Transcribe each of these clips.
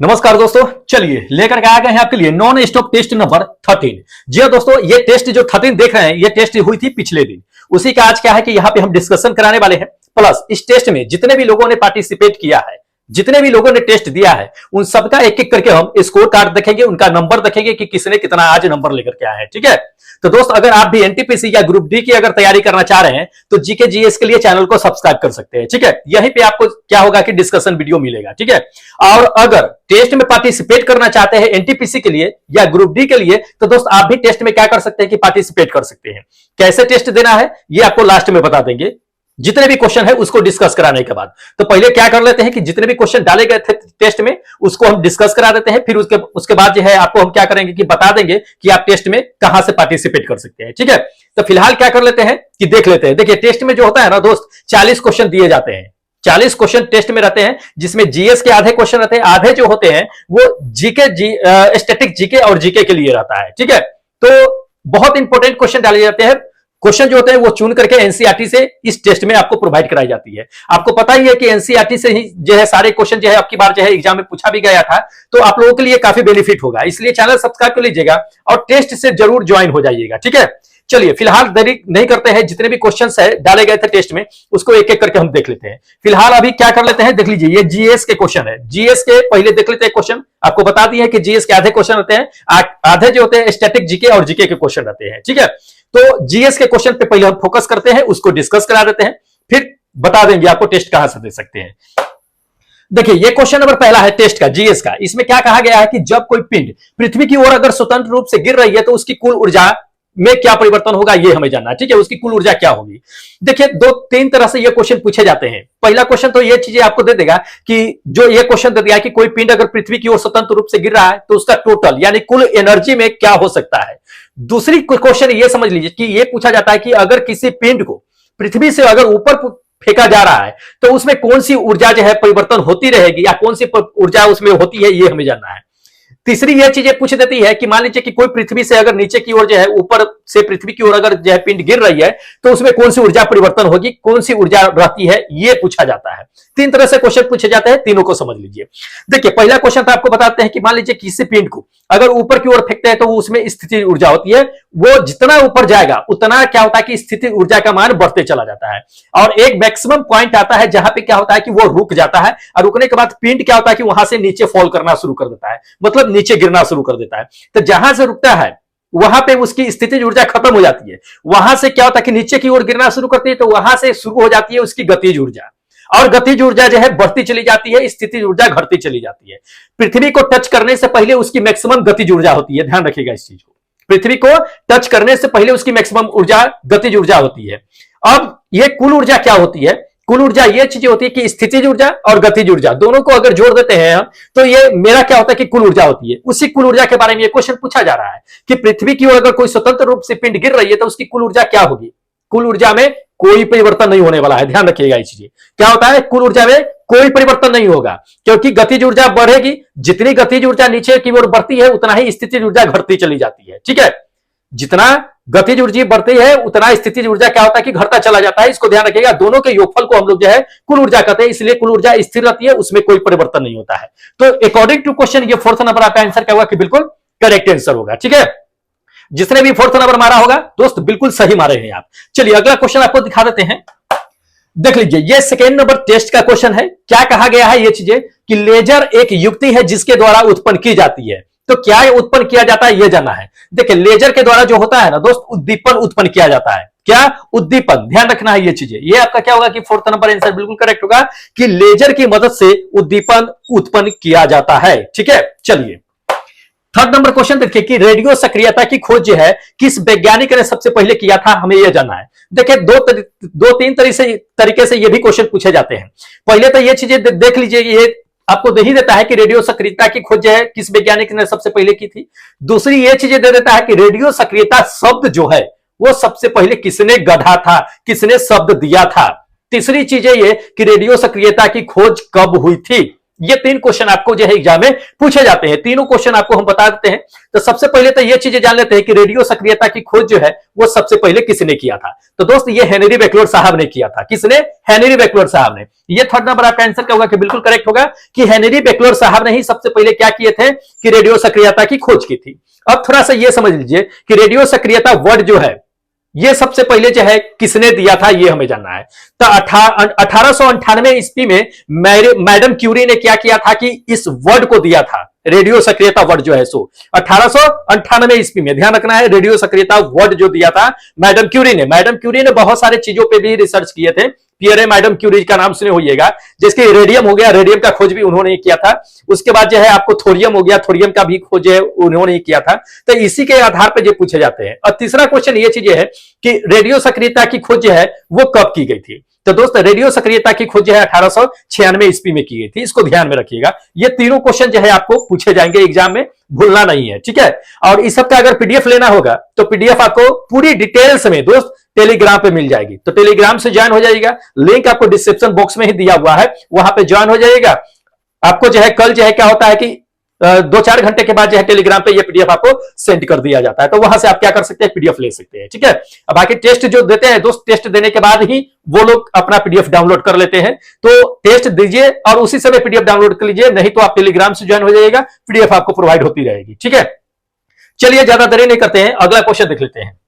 नमस्कार दोस्तों, चलिए लेकर के आ गए हैं आपके लिए नॉन स्टॉप टेस्ट नंबर 13। जी हाँ दोस्तों, ये टेस्ट जो 13 देख रहे हैं, ये टेस्ट हुई थी पिछले दिन। उसी का आज क्या है कि यहाँ पे हम डिस्कशन कराने वाले हैं। प्लस इस टेस्ट में जितने भी लोगों ने पार्टिसिपेट किया है, जितने भी लोगों ने टेस्ट दिया है, उन सबका एक एक करके हम स्कोर कार्ड देखेंगे, उनका नंबर देखेंगे कि किसने कितना आज नंबर लेकर के आया है। ठीक है, तो दोस्त अगर आप भी एनटीपीसी या ग्रुप डी की अगर तैयारी करना चाह रहे हैं तो जीके जीएस के लिए चैनल को सब्सक्राइब कर सकते हैं। ठीक है, यहीं पे आपको क्या होगा कि डिस्कशन वीडियो मिलेगा। ठीक है, और अगर टेस्ट में पार्टिसिपेट करना चाहते हैं एनटीपीसी के लिए या ग्रुप डी के लिए, तो दोस्त आप भी टेस्ट में क्या कर सकते हैं कि पार्टिसिपेट कर सकते हैं। कैसे टेस्ट देना है ये आपको लास्ट में बता देंगे, जितने भी क्वेश्चन है उसको डिस्कस कराने के बाद। तो पहले क्या कर लेते हैं कि जितने भी क्वेश्चन डाले गए थे टेस्ट में उसको हम डिस्कस करा देते हैं, फिर उसके बाद जो है आपको हम क्या करेंगे कि बता देंगे कि आप टेस्ट में कहां से पार्टिसिपेट कर सकते हैं। ठीक है, तो फिलहाल क्या कर लेते हैं कि देख लेते हैं। देखिए टेस्ट में जो होता है ना दोस्त, 40 क्वेश्चन दिए जाते हैं। 40 क्वेश्चन टेस्ट में रहते हैं, जिसमें जीएस के आधे क्वेश्चन रहते हैं, आधे जो होते हैं वो स्टैटिक जीके और जीके के लिए रहता है। ठीक है, तो बहुत इंपॉर्टेंट क्वेश्चन डाले जाते हैं। क्वेश्चन जो होते हैं वो चुन करके एनसीईआरटी से इस टेस्ट में आपको प्रोवाइड कराई जाती है। आपको पता ही है कि एनसीईआरटी से ही जो है सारे क्वेश्चन जो है आपकी बार जो है एग्जाम में पूछा भी गया था, तो आप लोगों के लिए काफी बेनिफिट होगा। इसलिए चैनल सब्सक्राइब कर लीजिएगा और टेस्ट से जरूर ज्वाइन हो जाइएगा। ठीक है, चलिए फिलहाल देरी नहीं करते हैं, जितने भी क्वेश्चंस है डाले गए थे टेस्ट में उसको एक एक करके हम देख लेते हैं। फिलहाल अभी क्या कर लेते हैं, देख लीजिए ये जीएस के क्वेश्चन है। जीएस के पहले देख लेते हैं क्वेश्चन। आपको बता दिए कि जीएस के आधे क्वेश्चन रहते हैं, आधे जो होते हैं स्टैटिक जीके और जीके के क्वेश्चन रहते हैं। ठीक है, तो जीएस के क्वेश्चन पे पहले हम फोकस करते हैं, उसको डिस्कस करा देते हैं, फिर बता देंगे आपको टेस्ट कहां से दे सकते हैं। देखिए ये क्वेश्चन नंबर पहला है टेस्ट का, जीएस का। इसमें क्या कहा गया है कि जब कोई पिंड पृथ्वी की ओर अगर स्वतंत्र रूप से गिर रही है तो उसकी कुल ऊर्जा में क्या परिवर्तन होगा, ये हमें जानना है। ठीक है, उसकी कुल ऊर्जा क्या होगी। देखिए दो तीन तरह से ये क्वेश्चन पूछे जाते हैं। पहला क्वेश्चन तो ये चीजें आपको दे देगा कि जो ये क्वेश्चन दे दिया कि कोई पिंड अगर पृथ्वी की ओर स्वतंत्र रूप से गिर रहा है तो उसका टोटल यानी कुल एनर्जी में क्या हो सकता है। दूसरी क्वेश्चन ये समझ लीजिए कि ये पूछा जाता है कि अगर किसी पिंड को पृथ्वी से अगर ऊपर फेंका जा रहा है तो उसमें कौन सी ऊर्जा जो है परिवर्तन होती रहेगी या कौन सी ऊर्जा उसमें होती है, ये हमें जानना है। तीसरी ये चीजें पूछ देती है कि मान लीजिए कि कोई पृथ्वी से अगर नीचे की ओर जो है ऊपर से पृथ्वी की ओर अगर जो है पिंड गिर रही है तो उसमें कौन सी ऊर्जा परिवर्तन होगी, कौन सी ऊर्जा रहती है, ये पूछा जाता है। तीन तरह से क्वेश्चन पूछे जाते हैं, तीनों को समझ लीजिए। देखिए पहला क्वेश्चन तो आपको बताते हैं कि मान लीजिए किसी पिंड को अगर ऊपर की ओर फेंकते हैं तो उसमें स्थिति ऊर्जा होती है। वो जितना ऊपर जाएगा उतना क्या होता है कि स्थिति ऊर्जा का मान बढ़ते चला जाता है और एक मैक्सिमम पॉइंट आता है जहां पे क्या होता है कि वो रुक जाता है और रुकने के बाद पिंड क्या होता है कि वहां से नीचे फॉल करना शुरू कर देता है, मतलब नीचे गिरना शुरू कर देता है। तो जहां से रुकता है वहां पे उसकी स्थिति ऊर्जा खत्म हो जाती है। वहां से क्या होता है कि नीचे की ओर गिरना शुरू करती है, तो वहां से शुरू हो जाती है उसकी गतिज ऊर्जा और गतिज ऊर्जा जो है बढ़ती चली जाती है, स्थिति ऊर्जा घटती चली जाती है। पृथ्वी को टच करने से पहले उसकी मैक्सिमम गतिज ऊर्जा होती है, ध्यान रखिएगा इस चीज को। पृथ्वी को टच करने से पहले उसकी मैक्सिमम ऊर्जा गतिज ऊर्जा होती है। अब ये कुल ऊर्जा क्या होती है, कुल ऊर्जा ये चीजें होती है कि स्थितिज ऊर्जा और गतिज ऊर्जा दोनों को अगर जोड़ देते हैं हम तो ये मेरा क्या होता है कि कुल ऊर्जा होती है। उसी कुल ऊर्जा के बारे में ये क्वेश्चन पूछा जा रहा है कि पृथ्वी की ओर अगर कोई स्वतंत्र रूप से पिंड गिर रही है तो उसकी कुल ऊर्जा क्या होगी। कुल ऊर्जा में कोई परिवर्तन नहीं होने वाला है, ध्यान रखिएगा इस चीज। क्या होता है, कुल ऊर्जा में कोई परिवर्तन नहीं होगा क्योंकि गतिज ऊर्जा बढ़ेगी। जितनी गतिज ऊर्जा नीचे की ओर बढ़ती है उतना ही स्थितिज ऊर्जा घटती चली जाती है। ठीक है, जितना गतिज ऊर्जा बढ़ती है उतना स्थितिज ऊर्जा क्या होता है कि घटता चला जाता है। इसको ध्यान रखिएगा, दोनों के योगफल को हम लोग जो है कुल ऊर्जा कहते हैं, इसलिए कुल ऊर्जा स्थिर रहती है, उसमें कोई परिवर्तन नहीं होता है। तो अकॉर्डिंग टू क्वेश्चन ये फोर्थ नंबर आपका आंसर क्या होगा कि बिल्कुल करेक्ट आंसर होगा। ठीक है, जिसने भी फोर्थ नंबर मारा होगा दोस्त बिल्कुल सही मारे हैं आप। चलिए अगला क्वेश्चन आपको दिखा देते हैं, देख लीजिए। ये सेकेंड नंबर टेस्ट का क्वेश्चन है। क्या कहा गया है ये चीजें कि लेजर एक युक्ति है जिसके द्वारा उत्पन्न की जाती है। तो क्या उत्पन्न किया जाता है ये जानना है। देखिए लेजर के द्वारा जो होता है ना दोस्त, उद्दीपन उत्पन्न किया जाता है। क्या उद्दीपन, ध्यान रखना है ये चीजें। ये आपका क्या होगा कि फोर्थ नंबर आंसर बिल्कुल करेक्ट होगा कि लेजर की मदद से उद्दीपन उत्पन्न किया जाता है। ठीक है, चलिए थर्ड नंबर क्वेश्चन देखिए कि रेडियो सक्रियता की खोज जो है किस वैज्ञानिक ने सबसे पहले किया था, हमें यह जानना है। देखिए दो तीन तरीके से ये भी क्वेश्चन पूछे जाते हैं। पहले तो ये चीजें देख लीजिए, ये आपको दे ही देता है कि रेडियो सक्रियता की खोज है किस वैज्ञानिक ने सबसे पहले की थी। दूसरी ये चीजें दे देता है कि रेडियो सक्रियता शब्द जो है वो सबसे पहले किसने गढ़ा था, किसने शब्द दिया था। तीसरी चीज ये कि रेडियो सक्रियता की खोज कब हुई थी, ये 3 क्वेश्चन आपको जो है एग्जाम में पूछे जाते हैं। तीनों क्वेश्चन आपको हम बता देते हैं। तो सबसे पहले तो ये चीजें जान लेते हैं कि रेडियो सक्रियता की खोज जो है वो सबसे पहले किसने किया था। तो दोस्त ये हेनरी बेक्लर साहब ने किया था। किसने? हेनरी बेक्लर साहब ने। ये थर्ड नंबर आपका आंसर क्या होगा कि बिल्कुल करेक्ट होगा कि हेनरी बेक्लर साहब ने ही सबसे पहले क्या किए थे कि रेडियो सक्रियता की खोज की थी। अब थोड़ा सा ये समझ लीजिए कि रेडियो सक्रियता वर्ड जो है ये सबसे पहले जो है किसने दिया था ये हमें जानना है। तो 1898 ईस्वी में मैडम क्यूरी ने क्या किया था कि इस वर्ड को दिया था। रेडियो सक्रियता वर्ड जो है सो 1898 ईस्वी में, ध्यान रखना है, रेडियो सक्रियता वर्ड जो दिया था मैडम क्यूरी ने बहुत सारे चीजों पे भी रिसर्च किए थे। पियरे मैडम क्यूरी का नाम सुने होइएगा, जिसके रेडियम हो गया, रेडियम का खोज भी उन्होंने किया था। उसके बाद जो है आपको थोरियम हो गया, थोरियम का भी खोज है उन्होंने किया था। तो इसी के आधार पर जो पूछे जाते हैं। और तीसरा क्वेश्चन ये चीज है कि रेडियो सक्रियता की खोज जो है वो कब की गई थी। तो दोस्त रेडियो सक्रियता की खोज जो है 1896 ईस्वी में की गई थी। इसको ध्यान में रखिएगा। ये तीनों क्वेश्चन जो है आपको पूछे जाएंगे एग्जाम में, भूलना नहीं है, ठीक है। और इस सबका अगर पीडीएफ लेना होगा तो पीडीएफ आपको पूरी डिटेल्स में दोस्त टेलीग्राम पे मिल जाएगी। तो टेलीग्राम से ज्वाइन हो जाएगा, लिंक आपको डिस्क्रिप्शन बॉक्स में ही दिया हुआ है, वहां पे ज्वाइन हो जाएगा। आपको जो है कल जो है क्या होता है कि 2-4 घंटे के बाद जो है टेलीग्राम पे ये पीडीएफ आपको सेंड कर दिया जाता है। तो वहां से आप क्या कर सकते हैं, पीडीएफ ले सकते हैं, ठीक है। अब बाकी टेस्ट जो देते हैं दोस्त, टेस्ट देने के बाद ही वो लोग अपना पीडीएफ डाउनलोड कर लेते हैं। तो टेस्ट दीजिए और उसी समय पीडीएफ डाउनलोड कर लीजिए, नहीं तो आप टेलीग्राम से ज्वाइन हो जाएगा, पीडीएफ आपको प्रोवाइड होती रहेगी, ठीक है। चलिए ज्यादा देरी नहीं करते हैं, अगला क्वेश्चन देख लेते हैं।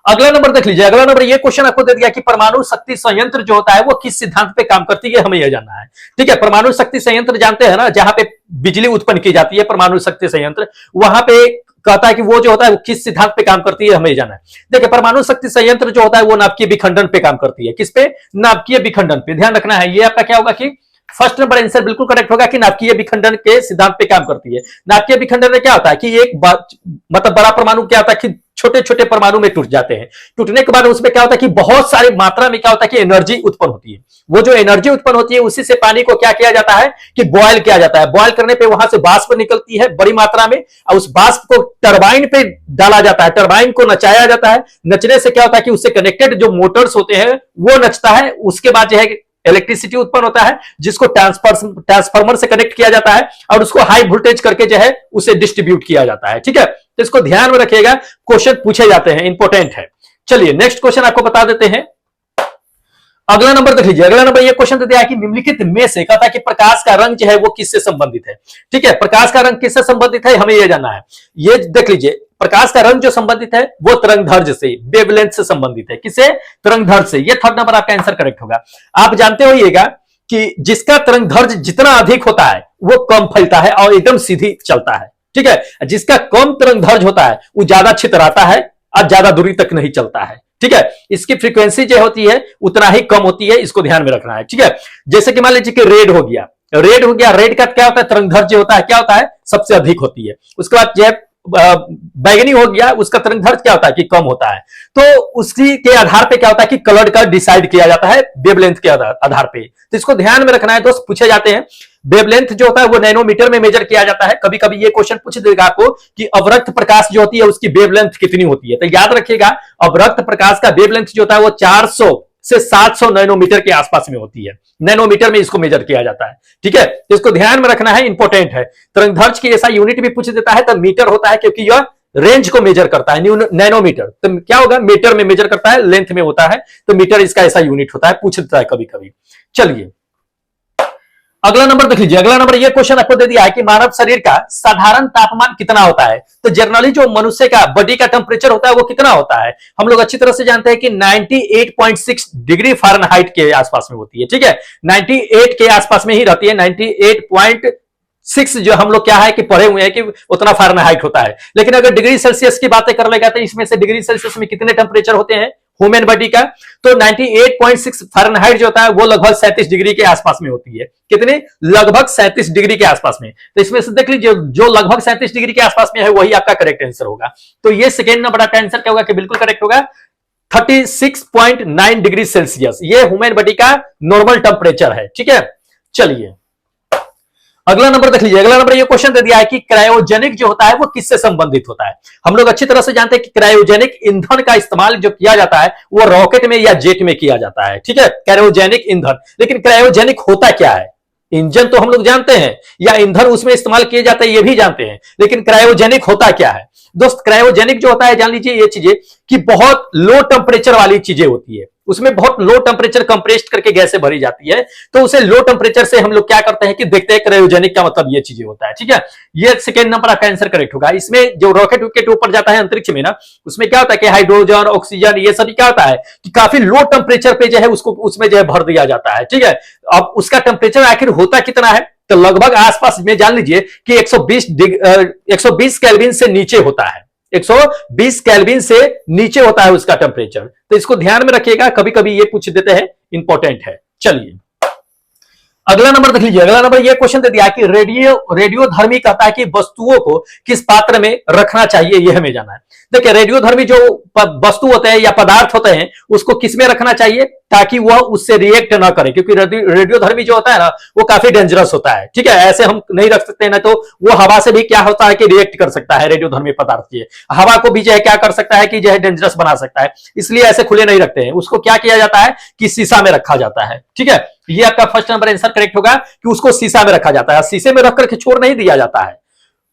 अगला नंबर देख लीजिए। अगला नंबर ये क्वेश्चन आपको दे दिया कि परमाणु शक्ति संयंत्र जो होता है वो किस सिद्धांत पे काम करती है, हमें यह जानना है, ठीक है। परमाणु शक्ति संयंत्र जानते हैं ना, जहां पे बिजली उत्पन्न की जाती है, परमाणु शक्ति संयंत्र, वहां पे कहता है कि वो जो होता है वो किस सिद्धांत पे काम करती है, हमें जानना है। देखिए परमाणु शक्ति संयंत्र जो होता है वो नाभिकीय विखंडन पे काम करती है। किस पे? नाभिकीय विखंडन पे। ध्यान रखना है, ये आपका क्या होगा कि फर्स्ट नंबर आंसर बिल्कुल करेक्ट होगा कि नाभिकीय विखंडन के सिद्धांत पे काम करती है। नाभिकीय विखंडन में क्या होता है कि एक मतलब बड़ा परमाणु क्या होता है कि छोटे छोटे परमाणु में टूट जाते हैं। टूटने के बाद उसमें क्या होता है कि बहुत सारी मात्रा में क्या होता है कि एनर्जी उत्पन्न होती है। वो जो एनर्जी उत्पन्न होती है उसी से पानी को क्या किया जाता है कि बॉयल किया जाता है। बॉयल करने पे वहां से वाष्प निकलती है बड़ी मात्रा में, और उस वाष्प को टरबाइन पे डाला जाता है, टरबाइन को नचाया जाता है। नचने से क्या होता है कि उससे कनेक्टेड जो मोटर्स होते हैं वो नचता है। उसके बाद जो है इलेक्ट्रिसिटी उत्पन्न होता है, जिसको ट्रांसफार्मर से कनेक्ट किया जाता है और उसको हाई वोल्टेज करके जो है उसे डिस्ट्रीब्यूट किया जाता है, ठीक है। तो इसको ध्यान में रखिएगा, क्वेश्चन पूछे जाते हैं, इंपॉर्टेंट है। चलिए नेक्स्ट क्वेश्चन आपको बता देते हैं। अगला नंबर देख लीजिए। अगला नंबर ये क्वेश्चन दे दिया है कि निम्नलिखित में से कहता है कि प्रकाश का रंग जो है वो किससे संबंधित है, ठीक है। प्रकाश का रंग किससे संबंधित है, हमें यह जानना है। ये देख लीजिए, प्रकाश का रंग जो संबंधित है वो तरंगदैर्घ्य से, वेवलेंथ से संबंधित है। किससे? तरंगदैर्घ्य से। ये थर्ड नंबर आपका आंसर करेक्ट होगा। आप जानते होइएगा कि जिसका तरंगदैर्घ्य जितना अधिक होता है वो कम फैलता है और एकदम सीधी चलता है, ठीक है। जिसका कम तरंगदैर्घ्य होता है वो ज्यादा छितराता है और ज्यादा दूरी तक नहीं चलता है, ठीक है। इसकी फ्रीक्वेंसी जो होती है उतना ही कम होती है, इसको ध्यान में रखना है, ठीक है। जैसे कि मान लीजिए कि रेड हो गया, रेड का क्या होता है, तरंगदैर्घ्य होता है, क्या होता है, सबसे अधिक होती है। उसके बाद जो है बैगनी हो गया, उसका तरंगदैर्घ्य क्या होता है कि कम होता है। तो उसी के आधार पे क्या होता है कि कलर का डिसाइड किया जाता है वेवलेंथ के आधार पे। तो इसको ध्यान में रखना है दोस्त, पूछे जाते हैं। वेवलेंथ जो होता है वो नैनोमीटर में मेजर किया जाता है। कभी कभी ये क्वेश्चन पूछ देगा आपको कि अवरक्त प्रकाश जो होती है उसकी वेवलेंथ कितनी होती है। तो याद रखिएगा, अवरक्त प्रकाश का वेवलेंथ जो होता है वो 400 से 700 नैनोमीटर के आसपास में होती है। नैनोमीटर में इसको मेजर किया जाता है, ठीक है। तो इसको ध्यान में रखना है, इंपॉर्टेंट है। तरंगदैर्घ्य की ऐसा यूनिट भी पूछ देता है तो मीटर होता है, क्योंकि यह रेंज को मेजर करता है। नैनोमीटर तो क्या होगा, मीटर में मेजर करता है, लेंथ में होता है, तो मीटर इसका ऐसा यूनिट होता है, पूछ देता है कभी कभी। चलिए अगला नंबर देख लीजिए। अगला नंबर ये क्वेश्चन आपको दे दिया है कि मानव शरीर का साधारण तापमान कितना होता है। तो जनरली जो मनुष्य का बॉडी का टेम्परेचर होता है वो कितना होता है, हम लोग अच्छी तरह से जानते हैं कि 98.6 डिग्री फ़ारेनहाइट के आसपास में होती है, ठीक है। 98 के आसपास में ही रहती है। 98.6 जो हम लोग क्या है कि पढ़े हुए हैं कि उतना फ़ारेनहाइट होता है। लेकिन अगर डिग्री सेल्सियस की बातें कर लेगा तो इसमें से डिग्री सेल्सियस में कितने टेम्परेचर होते हैं ह्यूमन बॉडी का, तो 98.6 फ़ारेनहाइट जो होता है वो लगभग 37 डिग्री के आसपास में होती है। कितने? लगभग 37 डिग्री के आसपास में। तो इसमें से देख लीजिए जो लगभग 37 डिग्री के आसपास में है वही आपका करेक्ट आंसर होगा। तो ये सेकेंड नंबर आपका आंसर क्या होगा कि बिल्कुल करेक्ट होगा, 36.9 डिग्री सेल्सियस। ये ह्यूमन बॉडी का नॉर्मल टेम्परेचर है, ठीक है। चलिए अगला नंबर देख लीजिए। अगला नंबर ये क्वेश्चन दे दिया है कि क्रायोजेनिक जो होता है वो किससे संबंधित होता है। हम लोग अच्छी तरह से जानते हैं कि क्रायोजेनिक ईंधन का इस्तेमाल जो किया जाता है वो रॉकेट में या जेट में किया जाता है, ठीक है, क्रायोजेनिक ईंधन। लेकिन क्रायोजेनिक होता क्या है, इंजन तो हम लोग जानते हैं या ईंधन उसमें इस्तेमाल किए जाते हैं ये भी जानते हैं, लेकिन क्रायोजेनिक होता क्या है दोस्त? क्रायोजेनिक जो होता है, जान लीजिए ये चीजें कि बहुत लो टेम्परेचर वाली चीजें होती है, उसमें बहुत लो टेम्परेचर कंप्रेस्ड करके गैसें भरी जाती है, तो उसे लो टेम्परेचर से हम लोग क्या करते हैं कि देखते हैं क्रायोजेनिक का मतलब ये चीजें होता है। ठीक है, ये सेकंड नंबर आपका आंसर करेक्ट होगा। इसमें जो रॉकेट विकेट ऊपर जाता है अंतरिक्ष में ना, उसमें क्या होता है कि हाइड्रोजन ऑक्सीजन ये सभी क्या होता है कि काफी लो टेम्परेचर पे जो है उसको उसमें जो है भर दिया जाता है। ठीक है, अब उसका टेम्परेचर आखिर होता कितना है, तो लगभग आसपास में जान लीजिए कि 120 केल्विन से नीचे होता है, 120 केल्विन से नीचे होता है उसका टेम्परेचर। तो इसको ध्यान में रखिएगा, कभी कभी ये पूछ देते हैं, इंपॉर्टेंट है। चलिए अगला नंबर देख लीजिए। अगला नंबर ये क्वेश्चन दे दिया कि रेडियोधर्मी कहता है कि वस्तुओं को किस पात्र में रखना चाहिए, यह हमें जाना है। देखिए रेडियोधर्मी जो वस्तु होते हैं या पदार्थ होते हैं उसको किस में रखना चाहिए ताकि वह उससे रिएक्ट ना करे, क्योंकि रेडियोधर्मी जो होता है ना वो काफी डेंजरस होता है। ठीक है, ऐसे हम नहीं रख सकते ना, तो वो हवा से भी क्या होता है कि रिएक्ट कर सकता है। रेडियोधर्मी पदार्थ की हवा को भी जो है क्या कर सकता है कि जो है डेंजरस बना सकता है, इसलिए ऐसे खुले नहीं रखते हैं। उसको क्या किया जाता है कि शीशा में रखा जाता है। ठीक है, ये आपका फर्स्ट नंबर आंसर करेक्ट होगा कि उसको शीशा में रखा जाता है, शीशे में रख करके छोड़ नहीं दिया जाता है।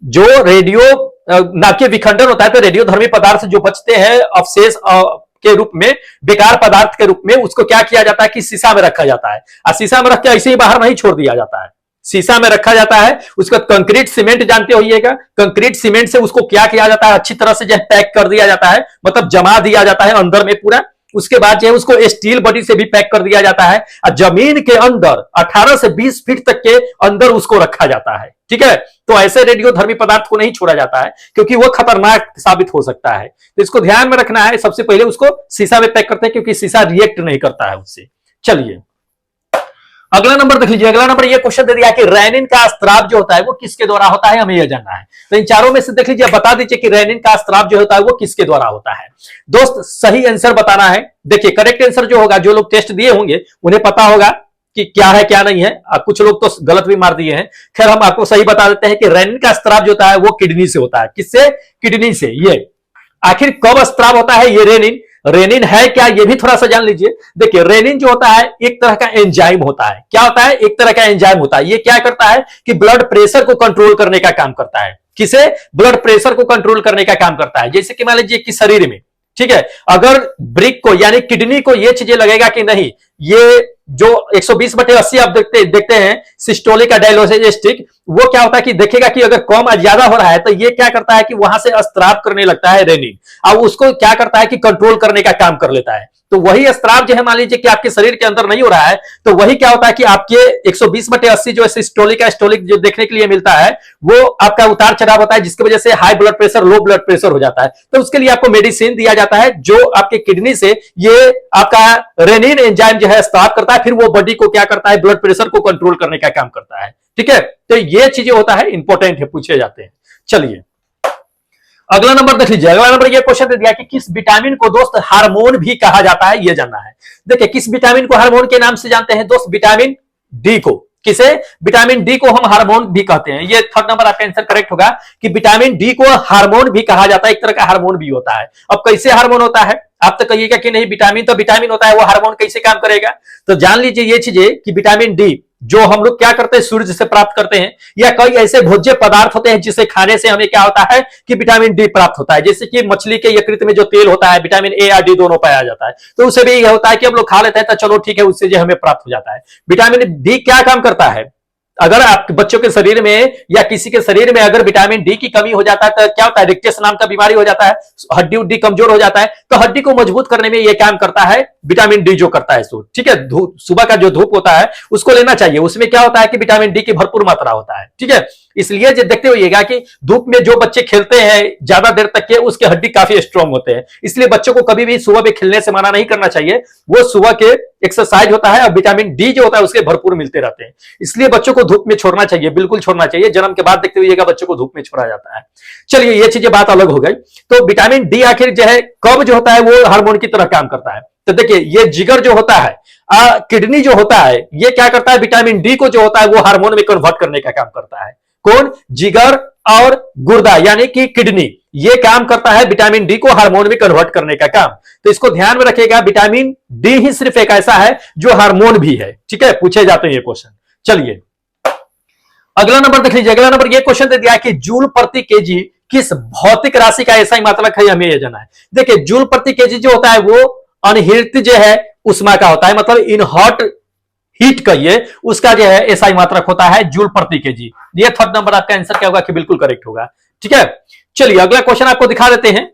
जो रेडियो नाभिकीय विखंडन होता है तो रेडियोधर्मी पदार्थ जो बचते हैं अवशेष के रूप में, बेकार पदार्थ के रूप में, उसको क्या किया जाता है कि शीशा में रखा जाता है। और शीशा में रख के ऐसे ही बाहर नहीं छोड़ दिया जाता है, शीशा में रखा जाता है। उसका कंक्रीट सीमेंट जानते होइएगा, कंक्रीट सीमेंट से उसको क्या किया जाता है, अच्छी तरह से जो है पैक कर दिया जाता है, मतलब जमा दिया जाता है अंदर में पूरा। उसके बाद जो है उसको स्टील बॉडी से भी पैक कर दिया जाता है और जमीन के अंदर 18 से 20 फीट तक के अंदर उसको रखा जाता है। ठीक है, तो ऐसे रेडियोधर्मी पदार्थ को नहीं छोड़ा जाता है क्योंकि वो खतरनाक साबित हो सकता है। तो इसको ध्यान में रखना है, सबसे पहले उसको शीशा में पैक करते हैं क्योंकि शीशा रिएक्ट नहीं करता है उससे। चलिए अगला नंबर देख लीजिए। अगला नंबर ये क्वेश्चन दे दिया कि रेनिन का स्त्राव जो होता है वो किसके द्वारा होता है, हमें यह जानना है। तो इन चारों में से देख लीजिए, बता दीजिए कि रेनिन का स्त्राव जो होता है वो किसके द्वारा होता है। दोस्त सही आंसर बताना है। देखिए करेक्ट आंसर जो होगा, जो लोग टेस्ट दिए होंगे उन्हें पता होगा कि क्या है क्या नहीं है। कुछ लोग तो गलत भी मार दिए हैं, खैर हम आपको सही बता देते हैं कि रेनिन का स्त्राव जो होता है वो किडनी से होता है। किससे? किडनी से। ये आखिर कब स्त्राव होता है ये रेनिन, रेनिन है क्या ये भी थोड़ा सा जान लीजिए। देखिए रेनिन जो होता है एक तरह का एंजाइम होता है। क्या होता है? एक तरह का एंजाइम होता है। ये क्या करता है कि ब्लड प्रेशर को कंट्रोल करने का काम करता है। किसे? ब्लड प्रेशर को कंट्रोल करने का काम करता है। जैसे कि मान लीजिए कि शरीर में, ठीक है, अगर ब्रिक को यानी किडनी को ये चीजें लगेगा कि नहीं, ये जो 120/80 आप देखते हैं सिस्टोलिक डायलोसिस्टिक, वो क्या होता है कि देखेगा कि अगर कम ज्यादा हो रहा है तो ये क्या करता है कि वहां से स्त्राव करने लगता है रेनिन, अब उसको क्या करता है कि कंट्रोल करने का काम कर लेता है। तो वही स्त्राव जो है मान लीजिए कि आपके शरीर के अंदर नहीं हो रहा है, तो वही क्या होता है कि आपके 120/80 जो सिस्टोलिक स्टोलिक जो देखने के लिए मिलता है वो आपका उतार चढ़ाव होता है, जिसकी वजह से high blood pressure low blood pressure हो जाता है। तो उसके लिए आपको मेडिसिन दिया जाता है जो आपके किडनी से ये आपका रेनिन एंजाइम जो है स्त्राव करता है, फिर वो बॉडी को क्या करता है, ब्लड प्रेशर को कंट्रोल करने का काम करता है। ठीक है, तो ये चीजें होता है, इंपॉर्टेंट है, पूछे जाते हैं। चलिए अगला नंबर देख लीजिए। अगला नंबर ये क्वेश्चन दे दिया कि किस विटामिन को दोस्त हार्मोन भी कहा जाता है, ये जानना है। देखिए किस विटामिन को हार्मोन के नाम से जानते हैं दोस्त? विटामिन डी को। किसे? विटामिन डी को हम हार्मोन भी कहते हैं। ये थर्ड नंबर आपका आंसर करेक्ट होगा कि विटामिन डी को हार्मोन भी कहा जाता है, एक तरह का हार्मोन भी होता है। अब कैसे हार्मोन होता है? आप तो कहिएगा कि नहीं विटामिन तो विटामिन होता है, वो हार्मोन कैसे काम करेगा? तो जान लीजिए ये चीजें कि विटामिन डी जो हम लोग क्या करते हैं सूर्य से प्राप्त करते हैं, या कई ऐसे भोज्य पदार्थ होते हैं जिसे खाने से हमें क्या होता है कि विटामिन डी प्राप्त होता है। जैसे कि मछली के यकृत में जो तेल होता है विटामिन ए या डी दोनों पाया जाता है, तो उससे भी यह होता है कि हम लोग खा लेते हैं तो चलो ठीक है, उससे जो हमें प्राप्त हो जाता है। विटामिन डी क्या काम करता है? अगर आपके बच्चों के शरीर में या किसी के शरीर में अगर विटामिन डी की कमी हो जाता है तो क्या होता है? रिकेट्स नाम का बीमारी हो जाता है, हड्डी उड्डी कमजोर हो जाता है। तो हड्डी को मजबूत करने में यह काम करता है विटामिन डी जो करता है सो। ठीक है, सुबह का जो धूप होता है उसको लेना चाहिए, उसमें क्या होता है कि विटामिन डी की भरपूर मात्रा होता है। ठीक है, इसलिए जो देखते होइएगा कि धूप में जो बच्चे खेलते हैं ज्यादा देर तक के, उसके हड्डी काफी स्ट्रांग होते हैं। इसलिए बच्चों को कभी भी सुबह में खेलने से मना नहीं करना चाहिए, वो सुबह के एक्सरसाइज होता है और विटामिन डी जो होता है उसके भरपूर मिलते रहते हैं। इसलिए बच्चों को धूप में छोड़ना चाहिए, बिल्कुल छोड़ना चाहिए। जन्म के बाद देखते हुइएगा बच्चों को धूप में छोड़ा जाता है। चलिए ये चीजें बात अलग हो गई। तो विटामिन डी आखिर जो है कब जो होता है वो हार्मोन की तरह काम करता है। तो देखिए ये जिगर जो होता है, किडनी जो होता है, ये क्या करता है? विटामिन डी को जो होता है वो हार्मोन में कन्वर्ट करने का काम करता है। कौन? जिगर और गुर्दा यानी कि किडनी, ये काम करता है विटामिन डी को हार्मोन में कन्वर्ट करने का काम। तो इसको ध्यान में रखिएगा, विटामिन डी ही सिर्फ एक ऐसा है जो हार्मोन भी है। ठीक है, पूछे जाते हैं ये क्वेश्चन। चलिए अगला नंबर देख लीजिए, अगला नंबर ये क्वेश्चन दे दिया है कि जूल प्रति केजी किस भौतिक राशि का ऐसा ही मात्रक है, हमें यह जानना है। देखिए जूल प्रति केजी जो होता है वो अनहित जो है उष्मा का होता है, मतलब इन हॉट हीट कहिए उसका जो है एसआई मात्रक होता है जूल प्रति केजी। ये थर्ड नंबर आपका आंसर क्या होगा कि बिल्कुल करेक्ट होगा। ठीक है, चलिए अगला क्वेश्चन आपको दिखा देते हैं।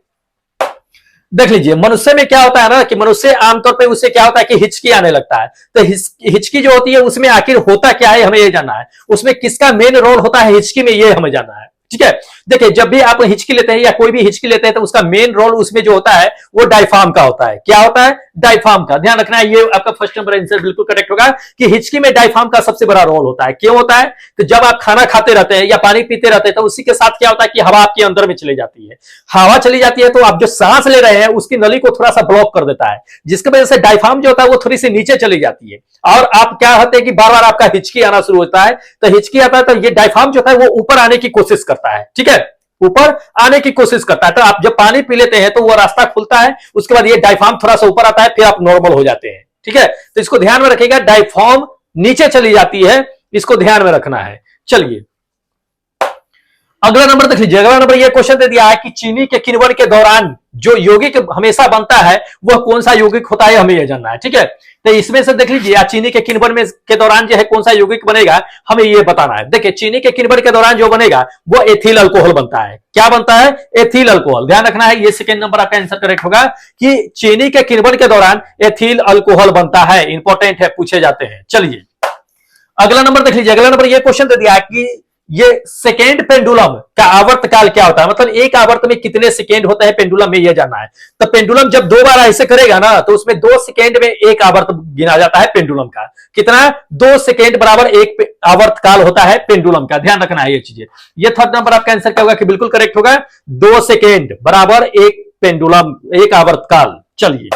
देख लीजिए मनुष्य में क्या होता है ना कि मनुष्य आमतौर पे उससे क्या होता है कि हिचकी आने लगता है। तो हिचकी जो होती है उसमें आखिर होता क्या है हमें ये जानना है, उसमें किसका मेन रोल होता है हिचकी में, ये हमें जानना है। ठीक है, देखिए जब भी आप हिचकी लेते हैं या कोई भी हिचकी लेते हैं तो उसका मेन रोल उसमें जो होता है वो डायफ्राम का होता है। क्या होता है? डायफ्राम का। ध्यान रखना है, ये आपका फर्स्ट नंबर आंसर बिल्कुल करेक्ट होगा कि हिचकी में डायफ्राम का सबसे बड़ा रोल होता है। क्यों होता है? तो जब आप खाना खाते रहते हैं या पानी पीते रहते हैं तो उसी के साथ क्या होता है कि हवा आपके अंदर में चली जाती है। हवा चली जाती है तो आप जो सांस ले रहे हैं उसकी नली को थोड़ा सा ब्लॉक कर देता है, जिसकी वजह से डायफ्राम जो होता है वो थोड़ी सी नीचे चली जाती है और आप क्या होते हैं कि बार बार आपका हिचकी आना शुरू होता है। तो हिचकी आता है तो ये डायफ्राम जो होता है वो ऊपर आने की कोशिश करता है। ठीक है, ऊपर आने की कोशिश करता है। तो आप जब पानी पी लेते हैं तो वो रास्ता खुलता है, उसके बाद ये डायफ्राम थोड़ा सा ऊपर आता है, फिर आप नॉर्मल हो जाते हैं। ठीक है, तो इसको ध्यान में रखिएगा, डायफ्राम नीचे चली जाती है, इसको ध्यान में रखना है। चलिए अगला नंबर देख लीजिए, अगला नंबर ये क्वेश्चन दे दिया है कि चीनी के किण्वन के दौरान जो यौगिक हमेशा बनता है वह कौन सा यौगिक होता है, हमें यह जानना है। ठीक है, तो इसमें से देख लीजिए चीनी के किण्वन में के दौरान जो है कौन सा यौगिक बनेगा हमें यह बताना है। देखिए चीनी के किण्वन के दौरान जो बनेगा वो एथिल अल्कोहल बनता है। क्या बनता है? Ethyl alcohol. ध्यान रखना है, ये सेकंड नंबर आपका आंसर करेक्ट होगा कि चीनी के किण्वन के दौरान एथिल अल्कोहल बनता है। इंपॉर्टेंट है, पूछे जाते हैं। चलिए अगला नंबर देख लीजिए, अगला नंबर ये क्वेश्चन दे दिया है कि ये सेकेंड पेंडुलम का आवर्त काल क्या होता है, मतलब एक आवर्त में कितने सेकेंड होते हैं पेंडुलम में, यह जानना है। तो पेंडुलम जब दो बार ऐसे करेगा ना तो उसमें 2 सेकेंड में एक आवर्त गिना जाता है पेंडुलम का। कितना? 2 सेकेंड बराबर एक आवर्त काल होता है पेंडुलम का। ध्यान रखना है ये चीजें। ये थर्ड नंबर आपका आंसर क्या होगा कि बिल्कुल करेक्ट होगा, 2 सेकेंड बराबर एक पेंडुलम, एक आवर्त काल। चलिए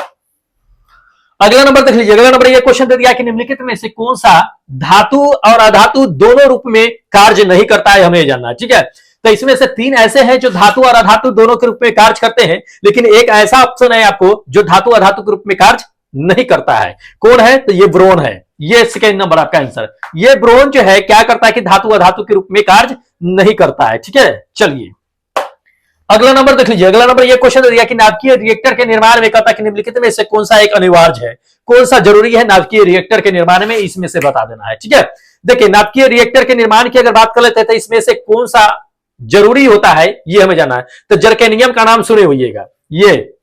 अगला नंबर देख लीजिए, अगला नंबर ये क्वेश्चन दे दिया कि निम्नलिखित में से कौन सा धातु और अधातु दोनों रूप में कार्य नहीं करता है, हमें जानना है। ठीक है, तो इसमें से 3 ऐसे हैं जो धातु और अधातु दोनों के रूप में कार्य करते हैं, लेकिन एक ऐसा ऑप्शन है आपको जो धातु अधातु के रूप में कार्य नहीं करता है। कौन है? तो ये ब्रोन है। ये सेकेंड नंबर आपका आंसर। ये ब्रोन जो है क्या करता है कि धातु अधातु के रूप में कार्य नहीं करता है। ठीक है, चलिए अगला नंबर देख लीजिए, अगला नंबर ये क्वेश्चन दिया कि नाभिकीय रिएक्टर के निर्माण में कहता है कि निम्नलिखित में से कौन सा एक अनिवार्य है, कौन सा जरूरी है नाभिकीय रिएक्टर के निर्माण में, इसमें से बता देना है। ठीक है, देखिए नाभिकीय रिएक्टर के निर्माण की अगर बात कर लेते हैं तो इसमें से कौन सा जरूरी होता है ये हमें जानना है। तो जर्केनियम का नाम सुने होइएगा, ये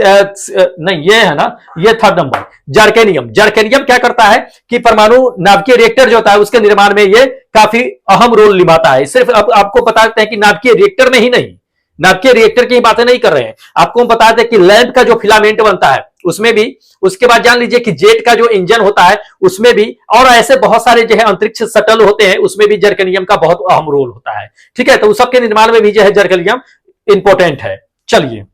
नहीं ये है ना, ये थर्ड नंबर जर्केनियम। जर्केनियम क्या करता है कि परमाणु नाभिकीय रिएक्टर जो होता है उसके निर्माण में ये काफी अहम रोल निभाता है। सिर्फ अब आपको बताते हैं कि नाभिकीय रिएक्टर में ही नहीं, नाभिकीय रिएक्टर की बातें नहीं कर रहे हैं, आपको हम बताते हैं कि लैंप का जो फिलामेंट बनता है उसमें भी, उसके बाद जान लीजिए कि जेट का जो इंजन होता है उसमें भी, और ऐसे बहुत सारे जो है अंतरिक्ष शटल होते हैं उसमें भी जर्केनियम का बहुत अहम रोल होता है। ठीक है, तो उस सबके निर्माण में भी जो है जर्केनियम इंपॉर्टेंट है। चलिए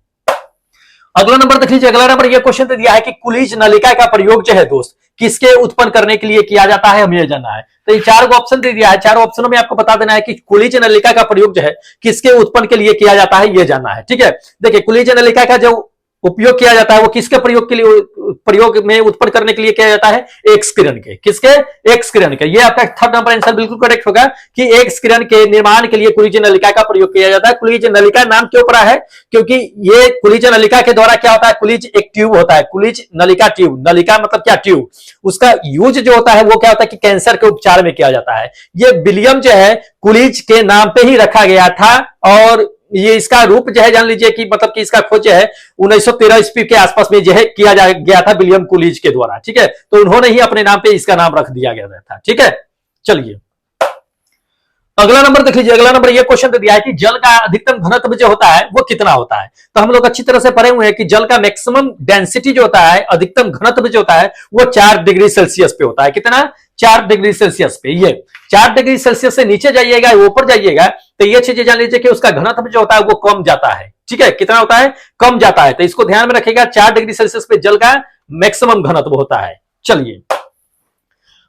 अगला नंबर देख लीजिए, अगला नंबर यह क्वेश्चन दिया है कि कुलीज नलिका का प्रयोग जो है दोस्त किसके उत्पन्न करने के लिए किया जाता है, हमें यह जानना है। तो ये 4 ऑप्शन दे दिया है, 4 ऑप्शनों में आपको बता देना है कि कुलीज नलिका का प्रयोग जो है किसके उत्पन्न के लिए किया जाता है, यह जानना है। ठीक है, देखिए कुलीज नलिका का जो उपयोग किया जाता है वो किसके प्रयोग के लिए, प्रयोग में उत्पन्न करने के लिए किया जाता है, एक्स किरण के। किसके? एक्स किरण के। ये आपका थर्ड नंबर आंसर बिल्कुल करेक्ट होगा कि एक्स किरण के निर्माण के लिए कुलीज नलिका का प्रयोग किया जाता है। कुलीज नलिका नाम क्यों पड़ा है? क्योंकि ये कुलीज नलिका के द्वारा क्या होता है, कुलीज एक ट्यूब होता है, कुलीज नलिका ट्यूब, नलिका मतलब क्या, ट्यूब। उसका यूज जो होता है वो क्या होता है कि कैंसर के उपचार में किया जाता है। ये विलियम जो है कुलीज के नाम पे ही रखा गया था, और ये इसका रूप जो है जान लीजिए कि मतलब कि इसका खोज है 1913 ईस्वी के आसपास में जो है किया गया था विलियम कुलीज के द्वारा। ठीक है, तो उन्होंने ही अपने नाम पे इसका नाम रख दिया गया था। ठीक है, चलिए अगला नंबर देख लीजिए, अगला नंबर ये क्वेश्चन दे दिया है कि जल का अधिकतम घनत्व जो होता है वो कितना होता है। तो हम लोग अच्छी तरह से पढ़े हुए हैं कि जल का मैक्सिमम डेंसिटी जो होता है, अधिकतम घनत्व जो होता है वो 4 डिग्री सेल्सियस पे होता है। कितना? 4 डिग्री सेल्सियस पे। ये 4 डिग्री सेल्सियस से नीचे जाइएगा, ऊपर जाइएगा तो ये चीजें जान लीजिए कि उसका घनत्व जो होता है वो कम जाता है। ठीक है, कितना होता है? कम जाता है। तो इसको ध्यान में रखिएगा, 4 डिग्री सेल्सियस पे जल का मैक्सिमम घनत्व होता है। चलिए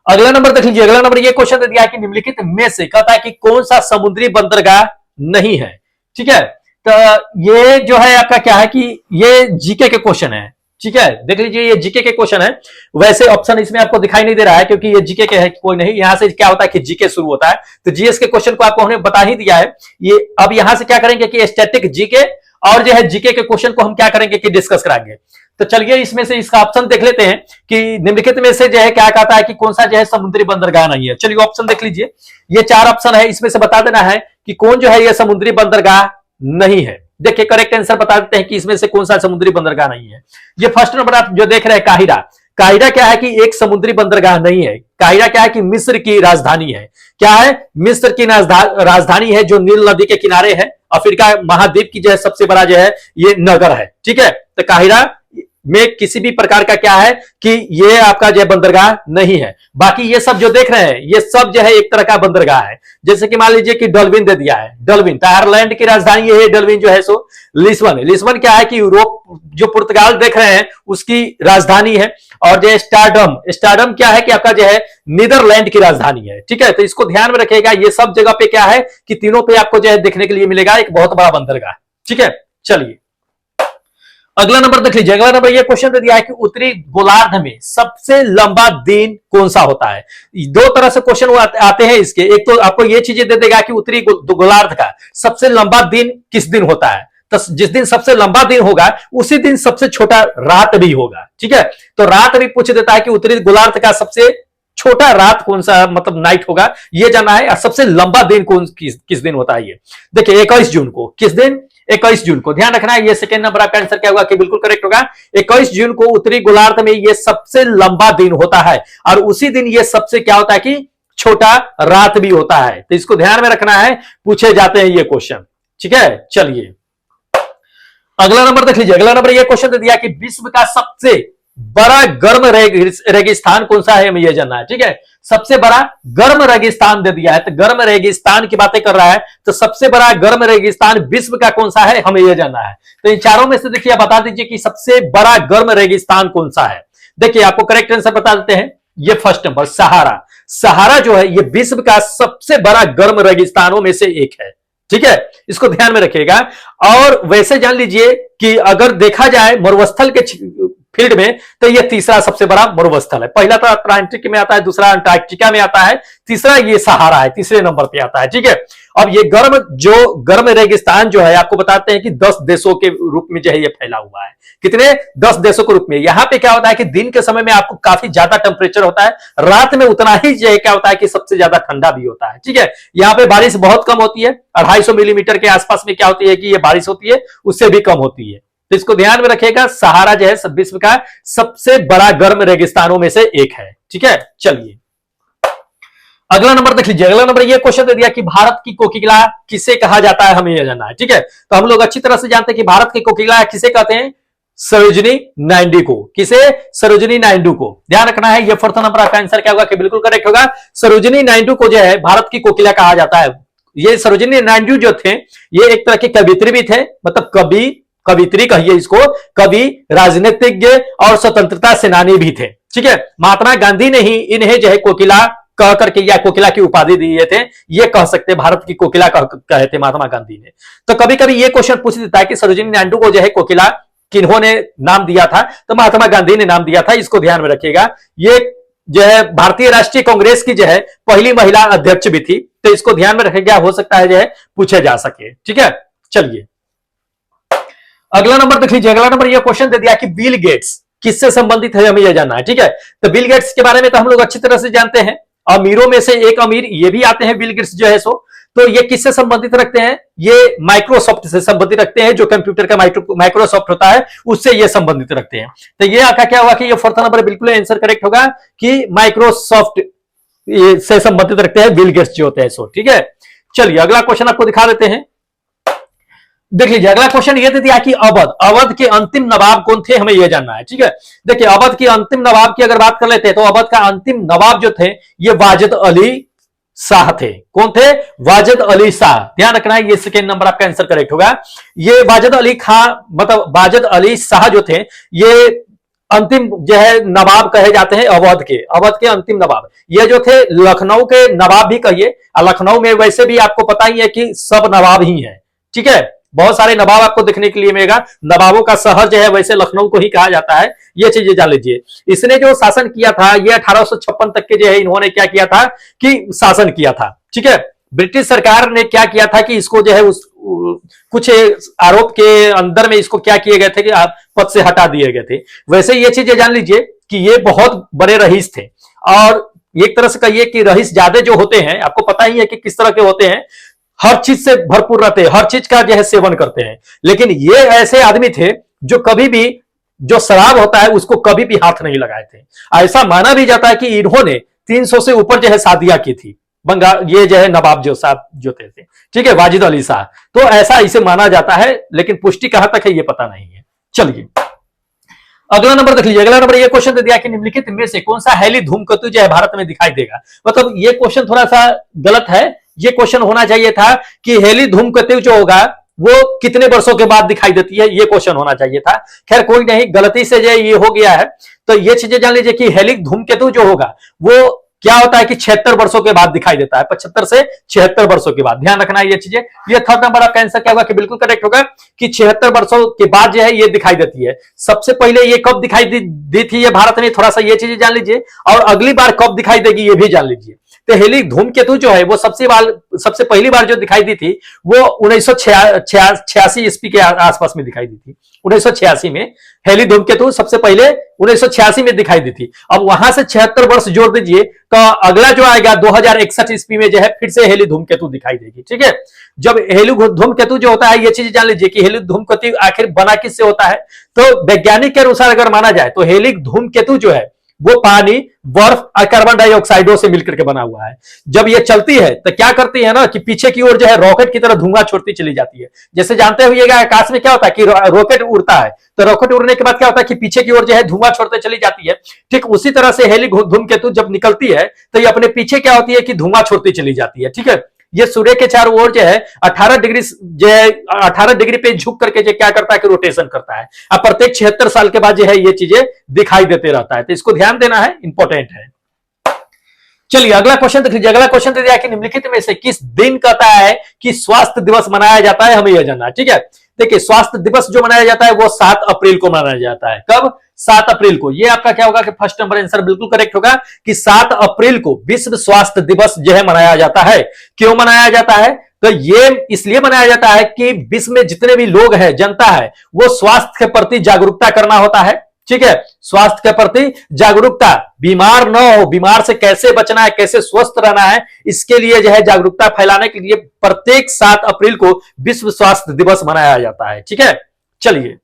अगला नंबर देख लीजिए, अगला नंबर ये क्वेश्चन दे दिया है कि निम्नलिखित में से कहता है कि कौन सा समुद्री बंदरगाह नहीं है। ठीक है, तो ये जो है आपका क्या है कि ये जीके के क्वेश्चन है। ठीक है, देख लीजिए ये जीके के क्वेश्चन है। वैसे ऑप्शन इसमें आपको दिखाई नहीं दे रहा है क्योंकि ये जीके के है, कोई नहीं। यहां से क्या होता है कि जीके शुरू होता है, तो जीएस के क्वेश्चन को आपको हमने बता ही दिया है। ये अब यहां से क्या करेंगे कि स्टैटिक जीके और जो है जीके के क्वेश्चन को हम क्या करेंगे कि डिस्कस कराएंगे। तो चलिए इसमें से इसका ऑप्शन देख लेते हैं कि निम्नलिखित में से जो है क्या कहता है कि कौन सा जो है समुद्री बंदरगाह नहीं है। चलिए ऑप्शन देख लीजिए, ये 4 ऑप्शन है, इसमें से बता देना है कि कौन जो है ये समुद्री बंदरगाह नहीं है। देखिए करेक्ट आंसर बता देते हैं कि इसमें से कौन सा समुद्री बंदरगाह नहीं है। ये फर्स्ट नंबर आप जो देख रहे हैं काहिरा। काहिरा क्या है कि एक समुद्री बंदरगाह नहीं है। काहिरा क्या है कि मिस्र की राजधानी है। क्या है? मिस्र की राजधानी है जो नील नदी के किनारे है। अफ्रीका महाद्वीप की जो है सबसे बड़ा जो है ये नगर है। ठीक है, तो काहिरा में किसी भी प्रकार का क्या है कि ये आपका जो बंदरगाह नहीं है। बाकी ये सब जो देख रहे हैं ये सब जो है एक तरह का बंदरगाह है। जैसे कि मान लीजिए कि डल्विन दे दिया है, डल्विन तो आयरलैंड की राजधानी ये है, डल्विन जो है सो लिस्बन है। लिस्बन क्या है कि यूरोप जो पुर्तगाल देख रहे हैं उसकी राजधानी है। और जो स्टारडम, स्टारडम क्या है कि आपका जो है नीदरलैंड की राजधानी है। ठीक है, तो इसको ध्यान में रखिएगा। ये सब जगह पे क्या है कि तीनों पे आपको जो है देखने के लिए मिलेगा एक बहुत बड़ा बंदरगाह। ठीक है, चलिए अगला नंबर देख लीजिए। अगला नंबर ये क्वेश्चन दे दिया है कि उत्तरी गोलार्ध में सबसे लंबा दिन कौन सा होता है। 2 तरह से क्वेश्चन आते हैं इसके। एक तो आपको ये चीजें दे देगा कि उत्तरी गोलार्ध का सबसे लंबा दिन किस दिन होता है। तो जिस दिन सबसे लंबा दिन होगा उसी दिन सबसे छोटा रात भी होगा। ठीक है, तो रात भी पूछ देता है कि उत्तरी गोलार्ध का सबसे छोटा रात कौन सा मतलब नाइट होगा ये जानना है। और सबसे लंबा दिन किस दिन होता है ये देखिए 21 जून को। किस दिन? 21 जून को। ध्यान रखना है, ये सेकंड नंबर आपका आंसर क्या होगा कि बिल्कुल करेक्ट होगा। 21 जून को उत्तरी गोलार्ध में ये सबसे लंबा दिन होता है और उसी दिन ये सबसे क्या होता है कि छोटा रात भी होता है। तो इसको ध्यान में रखना है, पूछे जाते हैं ये क्वेश्चन। ठीक है, चलिए अगला नंबर देख लीजिए। अगला नंबर ये क्वेश्चन दे दिया कि विश्व का सबसे बड़ा गर्म रेगिस्तान कौन सा है, हमें यह जानना है। ठीक है, सबसे बड़ा गर्म रेगिस्तान दे दिया है, तो गर्म रेगिस्तान की बातें कर रहा है, तो सबसे बड़ा गर्म रेगिस्तान विश्व का कौन सा है हमें यह जानना है। तो इन चारों में से देखिए बता दीजिए कि सबसे बड़ा गर्म रेगिस्तान कौन सा है। देखिए आपको करेक्ट आंसर बता देते हैं। ये फर्स्ट नंबर सहारा। सहारा जो है ये विश्व का सबसे बड़ा गर्म रेगिस्तानों में से एक है। ठीक है, इसको ध्यान में रखिएगा। और वैसे जान लीजिए कि अगर देखा जाए मरुस्थल के फील्ड में तो ये तीसरा सबसे बड़ा मरुस्थल है। पहला तो अटलांटिक में आता है, दूसरा अंटार्कटिका में आता है, तीसरा ये सहारा है, तीसरे नंबर पे आता है। ठीक है, अब ये गर्म रेगिस्तान जो है आपको बताते हैं कि 10 देशों के रूप में जो है ये फैला हुआ है। कितने? 10 देशों के रूप में। यहां पे क्या होता है कि दिन के समय में आपको काफी ज्यादा टेम्परेचर होता है, रात में उतना ही जो है क्या होता है कि सबसे ज्यादा ठंडा भी होता है। ठीक है, यहाँ पे बारिश बहुत कम होती है, 250 मिलीमीटर के आसपास में क्या होती है कि ये बारिश होती है, उससे भी कम होती है। तो इसको ध्यान में रखिएगा, सहारा जो है विश्व का सबसे बड़ा गर्म रेगिस्तानों में से एक है। ठीक है, चलिए अगला नंबर देख लीजिए। अगला नंबर ये क्वेश्चन दे दिया कि भारत की कोकिला किसे कहा जाता है, हमें यह जानना है। ठीक है, तो हम लोग अच्छी तरह से जानते हैं कि भारत की कोकिला किसे कहते हैं, सरोजिनी नायडू को। किसे? सरोजिनी नायडू को। ध्यान रखना है, ये फोर्थ नंबर आपका आंसर क्या होगा कि बिल्कुल करेक्ट होगा। सरोजिनी नायडू को जो है भारत की कोकिला कहा जाता है। ये सरोजिनी नायडू जो थे ये एक तरह के कवित्री भी थे, मतलब कवित्री कहिए इसको, कवि, राजनीतिज्ञ और स्वतंत्रता सेनानी भी थे। ठीक है, महात्मा गांधी ने ही इन्हें जो है कोकिला कह करके या कोकिला की उपाधि दिए थे, ये कह सकते भारत की कोकिला कहे थे महात्मा गांधी ने। तो कभी कभी ये क्वेश्चन पूछ देता है कि सरोजिनी नायडू को जो है कोकिला किन्होंने नाम दिया था, तो महात्मा गांधी ने नाम दिया था। इसको ध्यान में रखिएगा। ये जो है भारतीय राष्ट्रीय कांग्रेस की जो है पहली महिला अध्यक्ष भी थी, तो इसको ध्यान में रखिएगा, हो सकता है जो है पूछे जा सके। ठीक है, चलिए अगला नंबर देख लीजिए। अगला नंबर ये क्वेश्चन दे दिया कि बिल गेट्स किससे संबंधित है, हमें यह जानना है। ठीक है, तो बिल गेट्स के बारे में तो हम लोग अच्छी तरह से जानते हैं, अमीरों में से एक अमीर ये भी आते हैं बिल गेट्स जो है सो। तो ये किससे संबंधित रखते हैं, ये माइक्रोसॉफ्ट से संबंधित रखते हैं, जो कंप्यूटर का माइक्रोसॉफ्ट होता है उससे ये संबंधित रखते हैं। तो ये आका क्या हुआ कि ये फोर्थ नंबर बिल्कुल आंसर करेक्ट होगा कि माइक्रोसॉफ्ट से संबंधित रखते हैं बिल गेट्स जो होते हैं सो। ठीक है, चलिए अगला क्वेश्चन आपको दिखा देते हैं, देख लीजिए। अगला क्वेश्चन ये दे दिया कि अवध के अंतिम नवाब कौन थे, हमें यह जानना है। ठीक है, देखिए अवध के अंतिम नवाब की अगर बात कर लेते हैं तो अवध का अंतिम नवाब जो थे ये वाजिद अली शाह थे। कौन थे? वाजिद अली शाह। ध्यान रखना है, ये सेकेंड नंबर आपका आंसर करेक्ट होगा। ये वाजिद अली खां मतलब वाजिद अली शाह जो थे ये अंतिम जो है नवाब कहे जाते हैं अवध के अंतिम नवाब। ये जो थे लखनऊ के नवाब भी कहिए, और लखनऊ में वैसे भी आपको पता ही है कि सब नवाब ही है। ठीक है, बहुत सारे नवाब आपको देखने के लिए मिलेगा। नवाबों का शहर जो है वैसे लखनऊ को ही कहा जाता है, ये चीजें जान लीजिए। इसने जो शासन किया था ये 1856 तक के जो है इन्होंने क्या किया था कि शासन किया था, ठीक है। ब्रिटिश सरकार ने क्या किया था कि इसको जो है कुछ आरोप के अंदर में इसको क्या किए गए थे कि पद से हटा दिए गए थे। वैसे ये चीजें जान लीजिए कि ये बहुत बड़े रईस थे, और एक तरह से कहिए कि रईस ज्यादा जो होते हैं आपको पता ही है कि किस तरह के होते हैं, हर चीज से भरपूर रहते हैं, हर चीज का जो है सेवन करते हैं। लेकिन ये ऐसे आदमी थे जो कभी भी जो शराब होता है उसको कभी भी हाथ नहीं लगाए थे। ऐसा माना भी जाता है कि इन्होंने 300 से ऊपर जो है शादियां की थी बंगाल, ये जो है नवाब जो साहब जो थे, ठीक है, वाजिद अली शाह। तो ऐसा इसे माना जाता है, लेकिन पुष्टि कहां तक है ये पता नहीं है। चलिए अगला नंबर देख लीजिए। अगला नंबर ये क्वेश्चन दे दिया कि निम्नलिखित में से कौन सा हेली धूमकेतु जो है भारत में दिखाई देगा। मतलब ये क्वेश्चन थोड़ा सा गलत है। ये क्वेश्चन होना चाहिए था कि हेली धूमकेतु जो होगा वो कितने वर्षों के बाद दिखाई देती है, ये क्वेश्चन होना चाहिए था। खैर कोई नहीं, गलती से जो ये हो गया है। तो ये चीजें जान लीजिए कि हेलिक धूमकेतु जो होगा वो क्या होता है कि 76 वर्षों के बाद दिखाई देता है, 75 से 76 वर्षों के बाद। ध्यान रखना है ये चीजें। ये थर्ड नंबर आपका आंसर क्या होगा कि बिल्कुल करेक्ट होगा कि 76 वर्षों के बाद जो है ये दिखाई देती है। सबसे पहले ये कब दिखाई दी थी ये भारत में, थोड़ा सा ये चीजें जान लीजिए, और अगली बार कब दिखाई देगी ये भी जान लीजिए। तो हेलिक धूमकेतु जो है वो सबसे पहली बार जो दिखाई दी थी वो 1986 ईस्वी के आसपास में दिखाई दी थी। 1986 में हेली धूमकेतु सबसे पहले 1986 में दिखाई दी थी। अब वहां से 76 वर्ष जोड़ दीजिए तो अगला जो आएगा 2061 ईस्वी में जो है फिर से हेली धूमकेतु दिखाई देगी, ठीक है। जब हेली धूमकेतु जो होता है ये चीज जान लीजिए कि हेली धूमकेतु आखिर बना किससे होता है। तो वैज्ञानिक के अनुसार अगर माना जाए तो हेलिक धूमकेतु जो है वो पानी, बर्फ और कार्बन डाइऑक्साइडों से मिलकर के बना हुआ है। जब ये चलती है तो क्या करती है ना कि पीछे की ओर जो है रॉकेट की तरह धुआं छोड़ती चली जाती है। जैसे जानते हुएगा आकाश में क्या होता है कि रॉकेट उड़ता है, तो रॉकेट उड़ने के बाद क्या होता है कि पीछे की ओर जो है धुआं छोड़ते चली जाती है। ठीक उसी तरह से हेली धूमकेतु जब निकलती है तो ये अपने पीछे क्या होती है कि धुआं छोड़ती चली जाती है, ठीक है। ये सूर्य के चारों ओर जो है 18 डिग्री जो है 18 डिग्री पे झुक करके जो क्या करता है कि रोटेशन करता है। अब प्रत्येक 76 साल के बाद जो है ये चीजें दिखाई देते रहता है, तो इसको ध्यान देना है, इंपॉर्टेंट है। चलिए अगला क्वेश्चन देख लीजिए। अगला क्वेश्चन दे दिया कि निम्नलिखित में से किस दिन कहता है कि स्वास्थ्य दिवस मनाया जाता है, हमें यह जानना है, ठीक है। देखिए स्वास्थ्य दिवस जो मनाया जाता है वो 7 अप्रैल को मनाया जाता है। कब? 7 अप्रैल को। ये आपका क्या होगा कि फर्स्ट नंबर आंसर बिल्कुल करेक्ट होगा कि 7 अप्रैल को विश्व स्वास्थ्य दिवस जो है मनाया जाता है। क्यों मनाया जाता है? तो ये इसलिए मनाया जाता है कि विश्व में जितने भी लोग हैं, जनता है, वो स्वास्थ्य के प्रति जागरूकता करना होता है, ठीक है। स्वास्थ्य के प्रति जागरूकता, बीमार न हो, बीमार से कैसे बचना है, कैसे स्वस्थ रहना है, इसके लिए जो है जागरूकता फैलाने के लिए प्रत्येक 7 अप्रैल को विश्व स्वास्थ्य दिवस मनाया जाता है, ठीक है। चलिए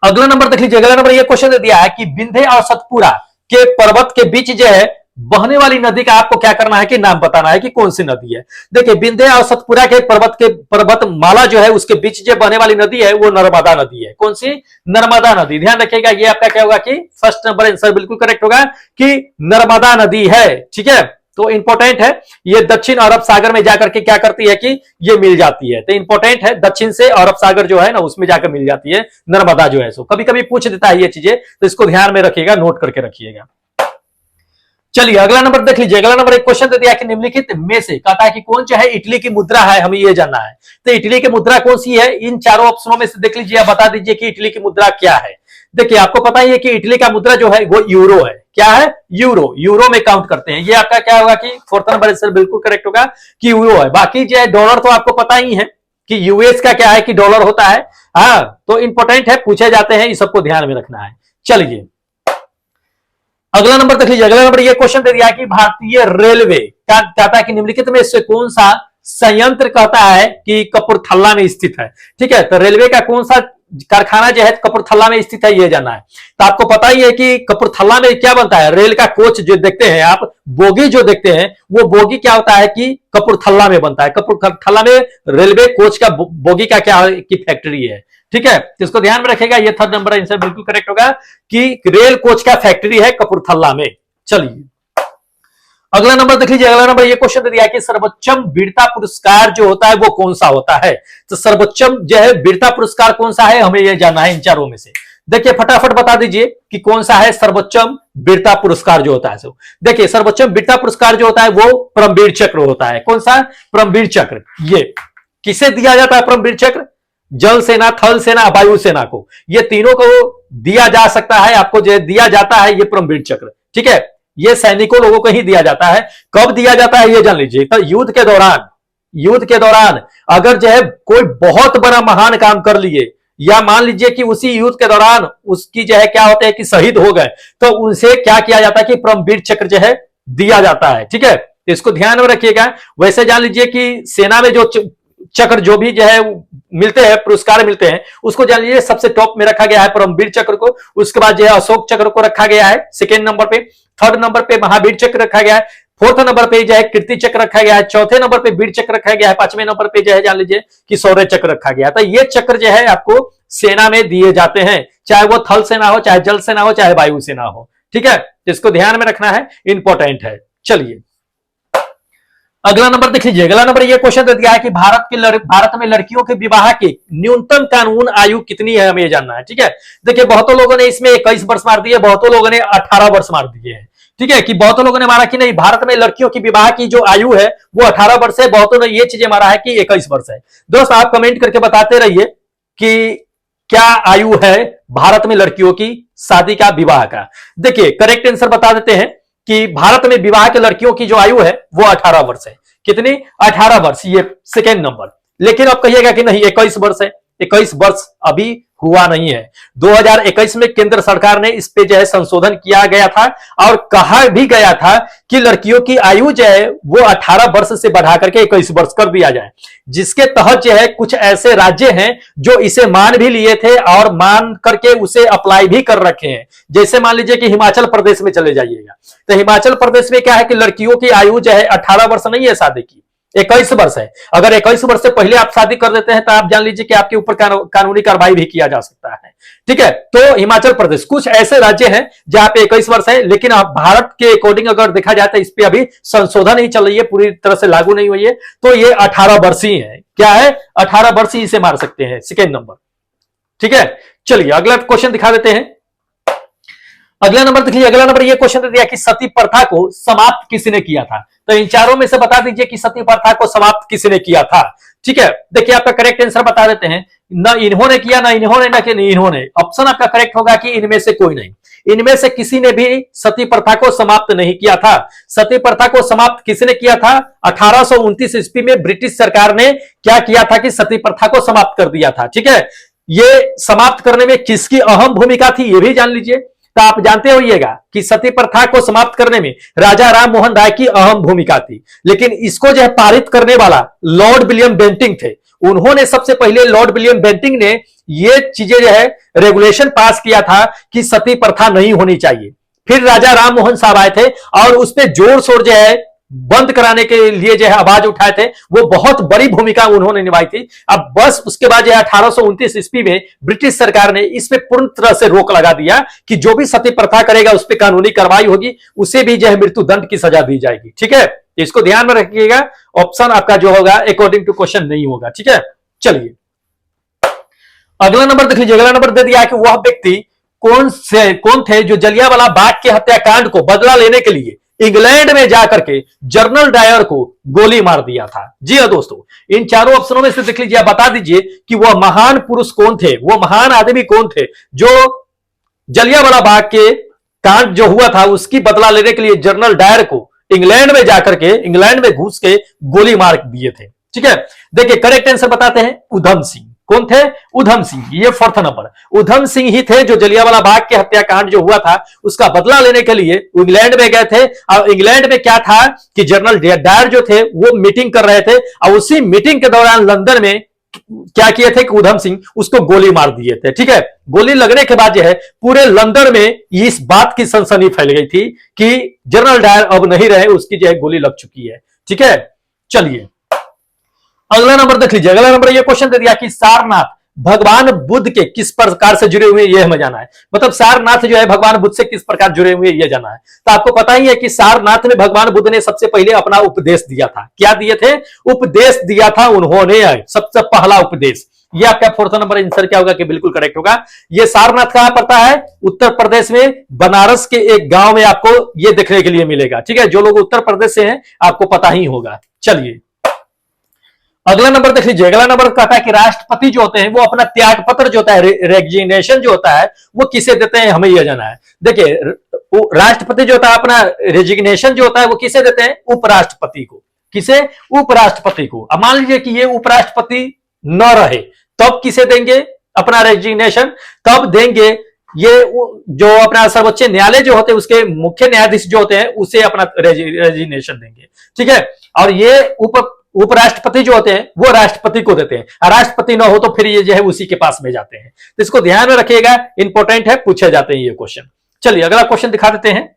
अगला नंबर देख लीजिए। अगला नंबर ये क्वेश्चन दे दिया है कि विंध्य और सतपुरा के पर्वत के बीच जो है बहने वाली नदी का आपको क्या करना है कि नाम बताना है कि कौन सी नदी है। देखिए विंध्य और सतपुरा के पर्वत माला जो है उसके बीच जो बहने वाली नदी है वो नर्मदा नदी है। कौन सी? नर्मदा नदी। ध्यान रखिएगा ये आपका क्या होगा कि फर्स्ट नंबर आंसर बिल्कुल करेक्ट होगा कि नर्मदा नदी है, ठीक है। तो इंपॉर्टेंट है, ये दक्षिण अरब सागर में जाकर के क्या करती है कि ये मिल जाती है। तो इंपॉर्टेंट है, दक्षिण से अरब सागर जो है ना उसमें जाकर मिल जाती है नर्मदा जो है। सो कभी कभी पूछ देता है ये चीजें, तो इसको ध्यान में रखिएगा, नोट करके रखिएगा। चलिए अगला नंबर देख लीजिए। अगला नंबर एक क्वेश्चन दे दिया कि निम्नलिखित में से कहता है कि कौन जो है इटली की मुद्रा है, हमें ये जानना है। तो इटली की मुद्रा कौन सी है? इन चारों ऑप्शनों में से देख लीजिए, आप बता दीजिए कि इटली की मुद्रा क्या है। देखिए आपको पता ही है कि इटली का मुद्रा जो है वो यूरो है। क्या है? यूरो। यूरो में काउंट करते हैं। ये आपका क्या होगा कि फोर्थ नंबर आंसर बिल्कुल करेक्ट होगा कि यूरो है। बाकी जो है डॉलर तो आपको पता ही है कि यूएस का क्या है कि डॉलर होता है। हाँ तो इंपॉर्टेंट है, पूछे जाते हैं, इस सबको ध्यान में रखना है। चलिए अगला नंबर देख लीजिए। अगला नंबर ये क्वेश्चन दे दिया कि भारतीय रेलवे कहता है कि निम्नलिखित में से कौन सा संयंत्र कहता है कि कपूरथला में स्थित है, ठीक है। तो रेलवे का कौन सा कारखाना जो है कपूरथला में स्थित है ये जाना है। तो आपको पता ही है कि कपूरथला में क्या बनता है, रेल का कोच जो देखते हैं आप, बोगी जो देखते हैं, वो बोगी क्या होता है कि कपूरथला में बनता है। कपूरथला में रेलवे कोच का बोगी का क्या की फैक्ट्री है, ठीक है। तो इसको ध्यान में रखेगा, ये थर्ड नंबर आंसर बिल्कुल करेक्ट होगा कि रेल कोच का फैक्ट्री है कपूरथला में। चलिए अगला नंबर देख लीजिए। अगला नंबर ये क्वेश्चन दे दिया कि सर्वोच्चम वीरता पुरस्कार जो होता है वो कौन सा होता है। तो सर्वोच्चम जो है वीरता पुरस्कार कौन सा है, हमें यह जानना है इन चारों में से। देखिए फटाफट बता दीजिए कि कौन सा है सर्वोच्चम वीरता पुरस्कार जो होता है। देखिए सर्वोच्चम वीरता पुरस्कार जो होता है वो परमवीर चक्र होता है। कौन सा? परमवीर चक्र। ये किसे दिया जाता है परमवीर चक्र? जल सेना, थल सेना, वायु सेना को, ये तीनों को दिया जा सकता है, आपको जो दिया जाता है ये परमवीर चक्र। ठीक है, ये सैनिकों लोगों को ही दिया जाता है। कब दिया जाता है ये जान लीजिए, तो युद्ध के दौरान, युद्ध के दौरान अगर जो है कोई बहुत बड़ा महान काम कर लिए, या मान लीजिए कि उसी युद्ध के दौरान उसकी जो है क्या होता है कि शहीद हो गए, तो उनसे क्या किया जाता है कि परमवीर चक्र जो है दिया जाता है। ठीक है, तो इसको ध्यान में रखिएगा। वैसे जान लीजिए कि सेना में जो चक्र जो भी जो है मिलते हैं, पुरस्कार मिलते हैं, उसको जान लीजिए सबसे टॉप में रखा गया है परमवीर चक्र को। उसके बाद जो है अशोक चक्र को रखा गया है सेकेंड नंबर पे, थर्ड नंबर पे महावीर चक्र रखा गया है, फोर्थ नंबर पे जो है कीर्ति चक्र रखा गया है, चौथे नंबर पे वीर चक्र रखा गया है, पांचवें नंबर पे जो है जान लीजिए कि शौर्य चक्र रखा गया है। तो ये चक्र जो है आपको सेना में दिए जाते हैं, चाहे वो थल सेना हो, चाहे जल सेना हो, चाहे वायु सेना हो। ठीक है, इसको ध्यान में रखना है, इंपॉर्टेंट है। चलिए अगला नंबर देख लीजिए। अगला नंबर ये क्वेश्चन दे दिया है कि भारत में लड़कियों के विवाह की न्यूनतम कानून आयु कितनी है, हमें ये जानना है। ठीक है, देखिए बहुतों लोगों ने इसमें 21 वर्ष मार दिए, बहुतों लोगों ने 18 वर्ष मार दिए हैं। ठीक है, कि बहुतों लोगों ने मारा कि नहीं भारत में लड़कियों की विवाह की जो आयु है वो 18 वर्ष है, बहुतों ने ये चीजें मारा है कि 21 वर्ष है। दोस्त आप कमेंट करके बताते रहिए कि क्या आयु है भारत में लड़कियों की शादी का, विवाह का। देखिए करेक्ट आंसर बता देते हैं कि भारत में विवाह के लड़कियों की जो आयु है वो 18 वर्ष है। कितनी? 18 वर्ष, ये सेकेंड नंबर। लेकिन आप कहिएगा कि नहीं 21 वर्ष है, 21 वर्ष अभी हुआ नहीं है। 2021 में केंद्र सरकार ने इस पे जो है संशोधन किया गया था और कहा भी गया था कि लड़कियों की आयु जो है वो 18 वर्ष से बढ़ा करके 21 वर्ष कर दिया जाए, जिसके तहत जो है कुछ ऐसे राज्य हैं जो इसे मान भी लिए थे और मान करके उसे अप्लाई भी कर रखे हैं। जैसे मान लीजिए कि हिमाचल प्रदेश में चले जाइएगा, तो हिमाचल प्रदेश में क्या है कि लड़कियों की आयु जो है 18 वर्ष नहीं है शादी की, 21 वर्ष है। अगर 21 वर्ष से पहले आप शादी कर देते हैं तो आप जान लीजिए कि आपके ऊपर कानूनी कार्रवाई भी किया जा सकता है। ठीक है, तो हिमाचल प्रदेश, कुछ ऐसे राज्य हैं जहां पे 21 वर्ष है, लेकिन भारत के अकॉर्डिंग अगर देखा जाए तो इस पे अभी संशोधन ही चल रही है, पूरी तरह से लागू नहीं हुई है, तो ये 18 वर्ष ही है। क्या है? 18 वर्ष ही इसे मार सकते हैं, सेकेंड नंबर। ठीक है, चलिए अगला क्वेश्चन दिखा देते हैं। अगला नंबर देखिए, अगला नंबर ये क्वेश्चन दे दिया कि सती प्रथा को समाप्त किसने किया था। तो इन चारों में से बता दीजिए कि सती प्रथा को समाप्त किसने किया था। ठीक है, देखिए आपका करेक्ट आंसर बता देते हैं, न इन्होंने किया, ना इन्होंने, ना कि नहीं इन्होंने। ऑप्शन आपका करेक्ट होगा कि इनमें से कोई नहीं, इनमें से किसी ने भी सती प्रथा को समाप्त नहीं किया था। सती प्रथा को समाप्त किसने किया था? 1829 ईस्वी में ब्रिटिश सरकार ने क्या किया था कि सती प्रथा को समाप्त कर दिया था। ठीक है, ये समाप्त करने में किसकी अहम भूमिका थी ये भी जान लीजिए। तो आप जानते होइएगा कि सती प्रथा को समाप्त करने में राजा राम मोहन राय की अहम भूमिका थी, लेकिन इसको जो है पारित करने वाला लॉर्ड विलियम बेंटिंक थे। उन्होंने सबसे पहले, लॉर्ड विलियम बेंटिंक ने ये चीजें जो है रेगुलेशन पास किया था कि सती प्रथा नहीं होनी चाहिए। फिर राजा राम मोहन साहब आए थे और उस पर जोर शोर जो है बंद कराने के लिए जो है आवाज उठाए थे, वो बहुत बड़ी भूमिका उन्होंने निभाई थी। अब बस उसके बाद जो है 1829 ईस्वी में ब्रिटिश सरकार ने इस पे पूर्ण तरह से रोक लगा दिया कि जो भी सती प्रथा करेगा उस पर कानूनी कार्रवाई होगी, उसे भी जो है मृत्यु दंड की सजा दी जाएगी। ठीक है, इसको ध्यान में रखिएगा, ऑप्शन आपका जो होगा अकॉर्डिंग टू क्वेश्चन नहीं होगा। ठीक है, चलिए अगला नंबर देख लीजिए। अगला नंबर दे दिया कि वह व्यक्ति कौन थे जो जलियांवाला बाग के हत्याकांड को बदला लेने के लिए इंग्लैंड में जाकर के जनरल डायर को गोली मार दिया था। जी हाँ दोस्तों, इन चारों ऑप्शनों में से देख लीजिए, बता दीजिए कि वह महान पुरुष कौन थे, वो महान आदमी कौन थे जो जलियांवाला बाग के कांड जो हुआ था उसकी बदला लेने के लिए जनरल डायर को इंग्लैंड में जाकर के, इंग्लैंड में घुस के गोली मार दिए थे। ठीक है, देखिए करेक्ट आंसर बताते हैं, उधम सिंह। कौन थे? उधम सिंह। ये फोर्थ नंबर, उधम सिंह ही थे जो जलियांवाला बाग के हत्याकांड जो हुआ था उसका बदला लेने के लिए इंग्लैंड में गए थे। और इंग्लैंड में क्या था कि जनरल डायर जो थे वो मीटिंग कर रहे थे और उसी मीटिंग के दौरान लंदन में क्या किए थे कि उधम सिंह उसको गोली मार दिए थे। ठीक है, गोली लगने के बाद जो है पूरे लंदन में इस बात की सनसनी फैल गई थी कि जनरल डायर अब नहीं रहे, उसकी जो है गोली लग चुकी है। ठीक है, चलिए अगला नंबर देख लीजिए। अगला नंबर ये क्वेश्चन दे दिया कि सारनाथ भगवान बुद्ध के किस प्रकार से जुड़े हुए, ये हमें जाना है। मतलब सारनाथ जो है भगवान बुद्ध से किस प्रकार जुड़े हुए ये जाना है। तो आपको पता ही है कि सारनाथ में भगवान बुद्ध ने सबसे पहले अपना उपदेश दिया था। क्या दिए थे? उपदेश दिया था उन्होंने, सबसे पहला उपदेश। ये आपका फोर्थ नंबर आंसर क्या होगा कि बिल्कुल करेक्ट होगा। ये सारनाथ कहां पड़ता है? उत्तर प्रदेश में बनारस के एक गांव में आपको ये देखने के लिए मिलेगा। ठीक है, जो लोग उत्तर प्रदेश से हैं आपको पता ही होगा। चलिए अगला नंबर देख लीजिए, अगला नंबर कहता है कि राष्ट्रपति जो होते हैं वो अपना त्याग पत्र जो होता है, रेजिग्नेशन जो होता है, वो किसे देते हैं, हमें यह जाना है। देखिए, राष्ट्रपति जो होता है अपना रेजिग्नेशन जो होता है वो किसे देते हैं, उपराष्ट्रपति को। किसे, उपराष्ट्रपति को। अब मान लीजिए कि ये उपराष्ट्रपति न रहे, तब किसे देंगे अपना रेजिग्नेशन, तब देंगे ये जो अपना सर्वोच्च न्यायालय जो होते हैं उसके मुख्य न्यायाधीश जो होते हैं उसे अपना रेजिग्नेशन देंगे, ठीक है। और ये उपराष्ट्रपति जो होते हैं वो राष्ट्रपति को देते हैं। राष्ट्रपति ना हो तो फिर ये जो है उसी के पास में जाते हैं। तो इसको ध्यान में रखिएगा, इंपॉर्टेंट है, पूछे जाते हैं ये क्वेश्चन। चलिए अगला क्वेश्चन दिखा देते हैं।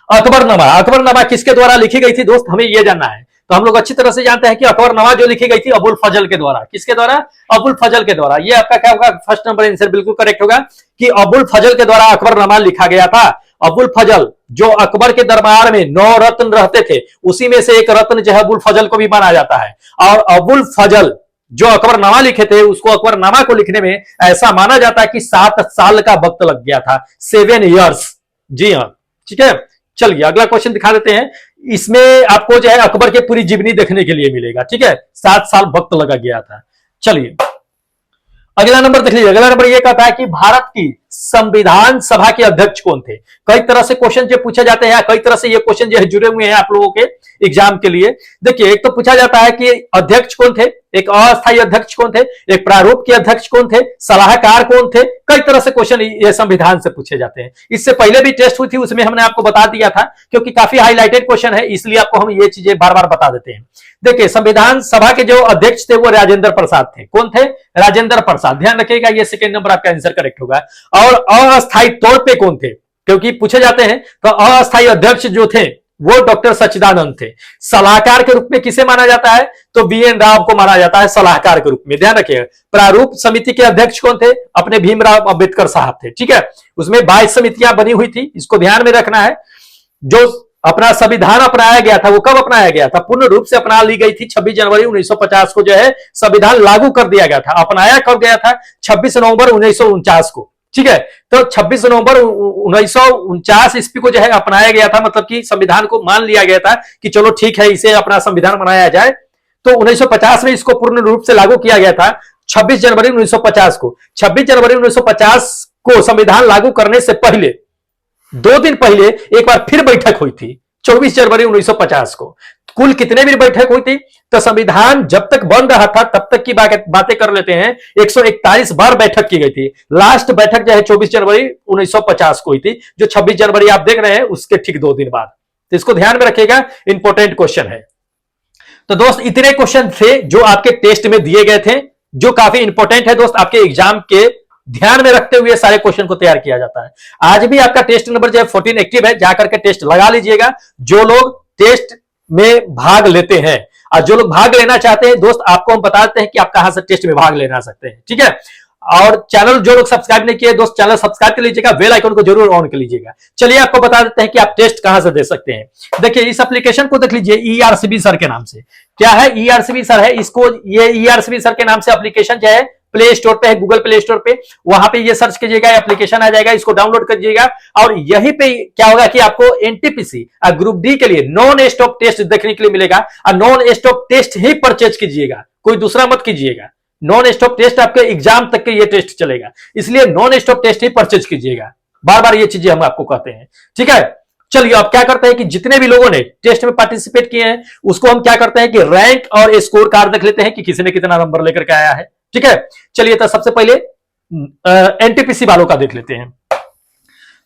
अकबरनामा, अकबरनामा किसके द्वारा लिखी गई थी दोस्त, हमें यह जानना है। तो हम लोग अच्छी तरह से जानते हैं कि अकबरनामा जो लिखी गई थी अबुल फजल के द्वारा। किसके द्वारा, अबुल फजल के द्वारा। ये आपका क्या होगा, फर्स्ट नंबर आंसर बिल्कुल करेक्ट होगा कि अबुल फजल के द्वारा अकबरनामा लिखा गया था। अबुल फजल जो अकबर के दरबार में 9 रत्न रहते थे, उसी में से एक रत्न जो है अबुल फजल को भी माना जाता है। और अबुल फजल जो अकबरनामा लिखे थे, उसको अकबरनामा को लिखने में ऐसा माना जाता है कि 7 साल का वक्त लग गया था, 7 ईयर्स। जी हाँ, ठीक है। चलिए अगला क्वेश्चन दिखा देते हैं। इसमें आपको जो है अकबर के पूरी जीवनी देखने के लिए मिलेगा, ठीक है। 7 साल वक्त लगा गया था। चलिए अगला नंबर देख लीजिए। अगला नंबर यह कहता है कि भारत की संविधान सभा के अध्यक्ष कौन थे। कई तरह से क्वेश्चन जो पूछे जाते हैं, कई तरह से ये क्वेश्चन जो है जुड़े हुए हैं आप लोगों के एग्जाम के लिए। देखिए, एक तो पूछा जाता है कि अध्यक्ष कौन थे, एक अस्थायी अध्यक्ष कौन थे, एक प्रारूप के अध्यक्ष कौन थे, सलाहकार कौन थे। कई तरह से क्वेश्चन ये संविधान से पूछे जाते हैं। इससे पहले भी टेस्ट हुई थी, उसमें हमने आपको बता दिया था, क्योंकि काफी हाईलाइटेड क्वेश्चन है, इसलिए आपको हम ये चीजें बार बार बता देते हैं। देखिए, संविधान सभा के जो अध्यक्ष थे वो राजेंद्र प्रसाद थे। कौन थे, राजेंद्र प्रसाद। ध्यान रखिएगा, ये सेकेंड नंबर आपका आंसर करेक्ट होगा। और अस्थायी तौर पे कौन थे, क्योंकि पूछे जाते हैं, तो अस्थायी अध्यक्ष जो थे वो डॉक्टर सच्चिदानंद थे। सलाहकार के रूप में किसे माना जाता है, तो बीएन राव को माना जाता है सलाहकार के रूप में। ध्यान रखिएगा। प्रारूप समिति के अध्यक्ष कौन थे, अपने भीमराव अंबेडकर साहब थे, ठीक है। उसमें 22 समितियां बनी हुई थी, इसको ध्यान में रखना है। जो अपना संविधान अपनाया गया था वो कब अपनाया गया था, पूर्ण रूप से अपना ली गई थी 26 जनवरी 1950 को जो है संविधान लागू कर दिया गया था। अपनाया कब गया था, 26 नवंबर 1949 को, ठीक है। तो 26 नवंबर 1949 ईस्वी को जो है अपनाया गया था, मतलब कि संविधान को मान लिया गया था कि चलो ठीक है, इसे अपना संविधान बनाया जाए। तो 1950 में इसको पूर्ण रूप से लागू किया गया था 26 जनवरी 1950 को। 26 जनवरी 1950 को संविधान लागू करने से पहले 2 दिन पहले एक बार फिर बैठक हुई थी 24 जनवरी 1950 को। कुल कितने भी बैठक हुई थी, तो संविधान जब तक बन रहा था तब तक की बातें कर लेते हैं, 141 बार बैठक की गई थी। लास्ट बैठक जो है 24 जनवरी 1950 को हुई थी, जो 26 जनवरी आप देख रहे हैं उसके ठीक 2 दिन बाद। तो इसको ध्यान में रखिएगा, इंपॉर्टेंट क्वेश्चन है। तो दोस्त इतने क्वेश्चन थे जो आपके टेस्ट में दिए गए थे, जो काफी इंपॉर्टेंट है दोस्त। आपके एग्जाम के ध्यान में रखते हुए सारे क्वेश्चन को तैयार किया जाता है। आज भी आपका टेस्ट नंबर जो है 14 एक्टिव है, जाकर के टेस्ट लगा लीजिएगा। जो लोग टेस्ट में भाग लेते हैं और जो लोग भाग लेना चाहते हैं दोस्त, आपको हम बताते हैं कि आप कहां से टेस्ट में भाग लेना सकते हैं, ठीक है। और चैनल जो लोग सब्सक्राइब नहीं किए दोस्त, चैनल सब्सक्राइब कर लीजिएगा, बेल आइकन को जरूर ऑन कर लीजिएगा। चलिए आपको बता देते हैं कि आप टेस्ट कहां से दे सकते हैं। देखिए, इस एप्लीकेशन को देख लीजिए, ईआरसीबी सर के नाम से। क्या है, ईआरसीबी सर है। इसको ये ईआरसीबी सर के नाम से एप्लीकेशन जो है प्ले स्टोर पे है, गूगल प्ले स्टोर पे, वहां पे ये सर्च कीजिएगा, एप्लीकेशन आ जाएगा, इसको डाउनलोड करिएगा। और यहीं पे क्या होगा कि आपको एनटीपीसी ग्रुप डी के लिए नॉन स्टॉप टेस्ट देखने के लिए मिलेगा। और नॉन स्टॉप टेस्ट ही परचेज कीजिएगा, कोई दूसरा मत कीजिएगा। नॉन स्टॉप टेस्ट आपके एग्जाम तक के ये टेस्ट चलेगा, इसलिए नॉन स्टॉप टेस्ट ही परचेज कीजिएगा। बार बार ये चीजें हम आपको कहते हैं, ठीक है। चलिए अब क्या करते हैं कि जितने भी लोगों ने टेस्ट में पार्टिसिपेट किए हैं उसको हम क्या करते हैं कि रैंक और स्कोर कार्ड देख लेते हैं कि किसी ने कितना नंबर लेकर के आया है, ठीक है। चलिए तो सबसे पहले एनटीपीसी वालों का देख लेते हैं।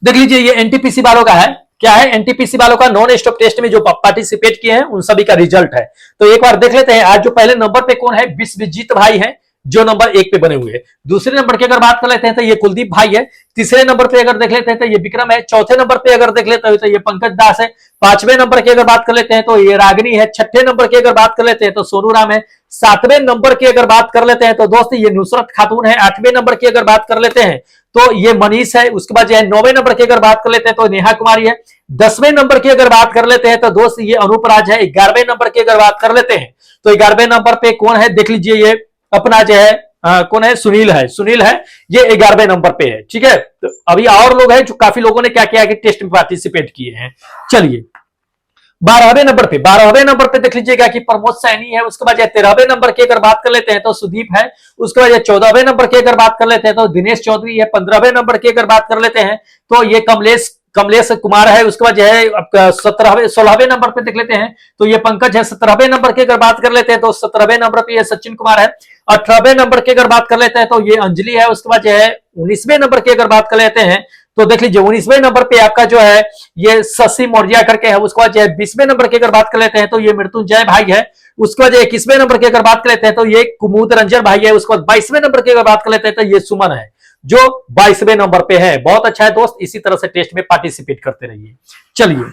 देख लीजिए, ये एनटीपीसी वालों का है। क्या है, एनटीपीसी वालों का नॉन स्टॉप टेस्ट में जो पार्टिसिपेट किए हैं उन सभी का रिजल्ट है। तो एक बार देख लेते हैं। आज जो पहले नंबर पे कौन है, विश्वजीत भाई है, जो नंबर 1 पे बने हुए हैं। दूसरे नंबर की अगर बात कर लेते हैं तो ये कुलदीप भाई है। तीसरे नंबर पे अगर देख लेते हैं तो ये विक्रम है। चौथे नंबर पे अगर देख लेते हैं तो ये पंकज दास है। 5वें नंबर की अगर बात कर लेते हैं तो ये रागिनी है। 6ठे नंबर की अगर बात कर लेते हैं तो सोनू राम है। 7वें नंबर की अगर बात कर लेते हैं तो दोस्त ये नुसरत खातून है। 8वें नंबर की अगर बात कर लेते हैं तो ये मनीष है। उसके बाद जो है 9वें नंबर की अगर बात कर लेते हैं तो नेहा कुमारी है। 10वें नंबर की अगर बात कर लेते हैं तो दोस्त ये अनूप राज है। 11वें नंबर की अगर बात कर लेते हैं तो 11वें नंबर पे कौन है, देख लीजिए, ये अपना जो है कौन है, सुनील है। सुनील है, ये 11वें नंबर पे है, ठीक है। तो अभी और लोग हैं जो काफी लोगों ने क्या किया कि टेस्ट में पार्टिसिपेट किए हैं। चलिए 12वें नंबर पे देख लीजिएगा कि प्रमोद सैनी है। उसके बाद 13वें नंबर की अगर बात कर लेते हैं तो सुदीप है। उसके बाद 14वें नंबर की अगर बात कर लेते हैं तो दिनेश चौधरी है। 15वें नंबर की अगर बात कर लेते हैं तो ये कमलेश कमलेश कुमार है। उसके बाद जो है आपका 16वें नंबर पे देख लेते हैं तो ये पंकज है। 17वें नंबर की अगर बात कर लेते हैं तो 17वें नंबर पे ये सचिन कुमार है। 18वें नंबर की अगर बात कर लेते हैं तो ये अंजलि है। उसके बाद जो है 19वें नंबर की अगर बात कर लेते हैं तो देख लीजिए 19वें नंबर पे आपका जो है ये शशि मौर्य करके है। उसके बाद जो है 20वें नंबर की अगर बात कर लेते हैं तो ये मृत्युंजय भाई है। उसके बाद 21वें नंबर की अगर बात कर लेते हैं तो ये कुमुद रंजन भाई है। उसके बाद 22वें नंबर की अगर बात कर लेते हैं तो ये सुमन है जो 22वें नंबर पे है। बहुत अच्छा है दोस्त, इसी तरह से टेस्ट में पार्टिसिपेट करते रहिए। चलिए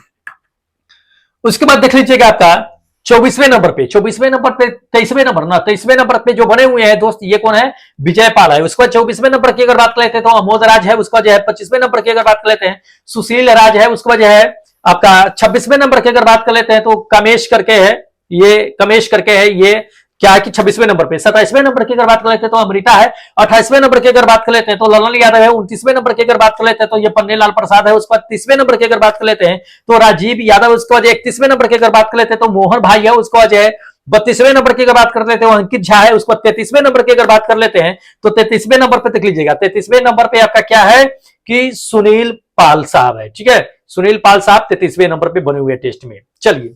उसके बाद देख लीजिएगा आपका 24वें नंबर पे 23वें नंबर पे जो बने हुए हैं दोस्त ये कौन है, विजय पाल है। उसके बाद 24वें नंबर की अगर बात कर लेते हैं तो अमोद राज है। उसके बाद जो है 25वें नंबर की अगर बात कर लेते हैं सुशील राज है। उसके बाद जो है आपका 26वें नंबर की अगर बात कर लेते हैं तो कमेश करके है, ये कमेश करके है, ये क्या है कि 26वें नंबर पे। 27वें नंबर की अगर बात कर लेते हैं तो अमृता है। 28वें नंबर की अगर बात कर लेते हैं तो ललन यादव है। 29वें नंबर की अगर बात कर लेते हैं तो ये पन्नेलाल प्रसाद है। उसके बाद 30वें नंबर की अगर बात कर लेते हैं तो राजीव यादव। उसके बाद 31वें नंबर की अगर बात कर लेते हैं तो मोहन भाई है। उसके बाद जो है 32वें नंबर की अगर बात कर लेते हैं तो अंकित झा है। उसके बाद 33वें नंबर की अगर बात कर लेते हैं तो 33वें नंबर पे देख लीजिएगा, 33वें नंबर पे आपका क्या है कि सुनील पाल साहब है। ठीक है, सुनील पाल साहब 33वें नंबर पे बने हुए टेस्ट में। चलिए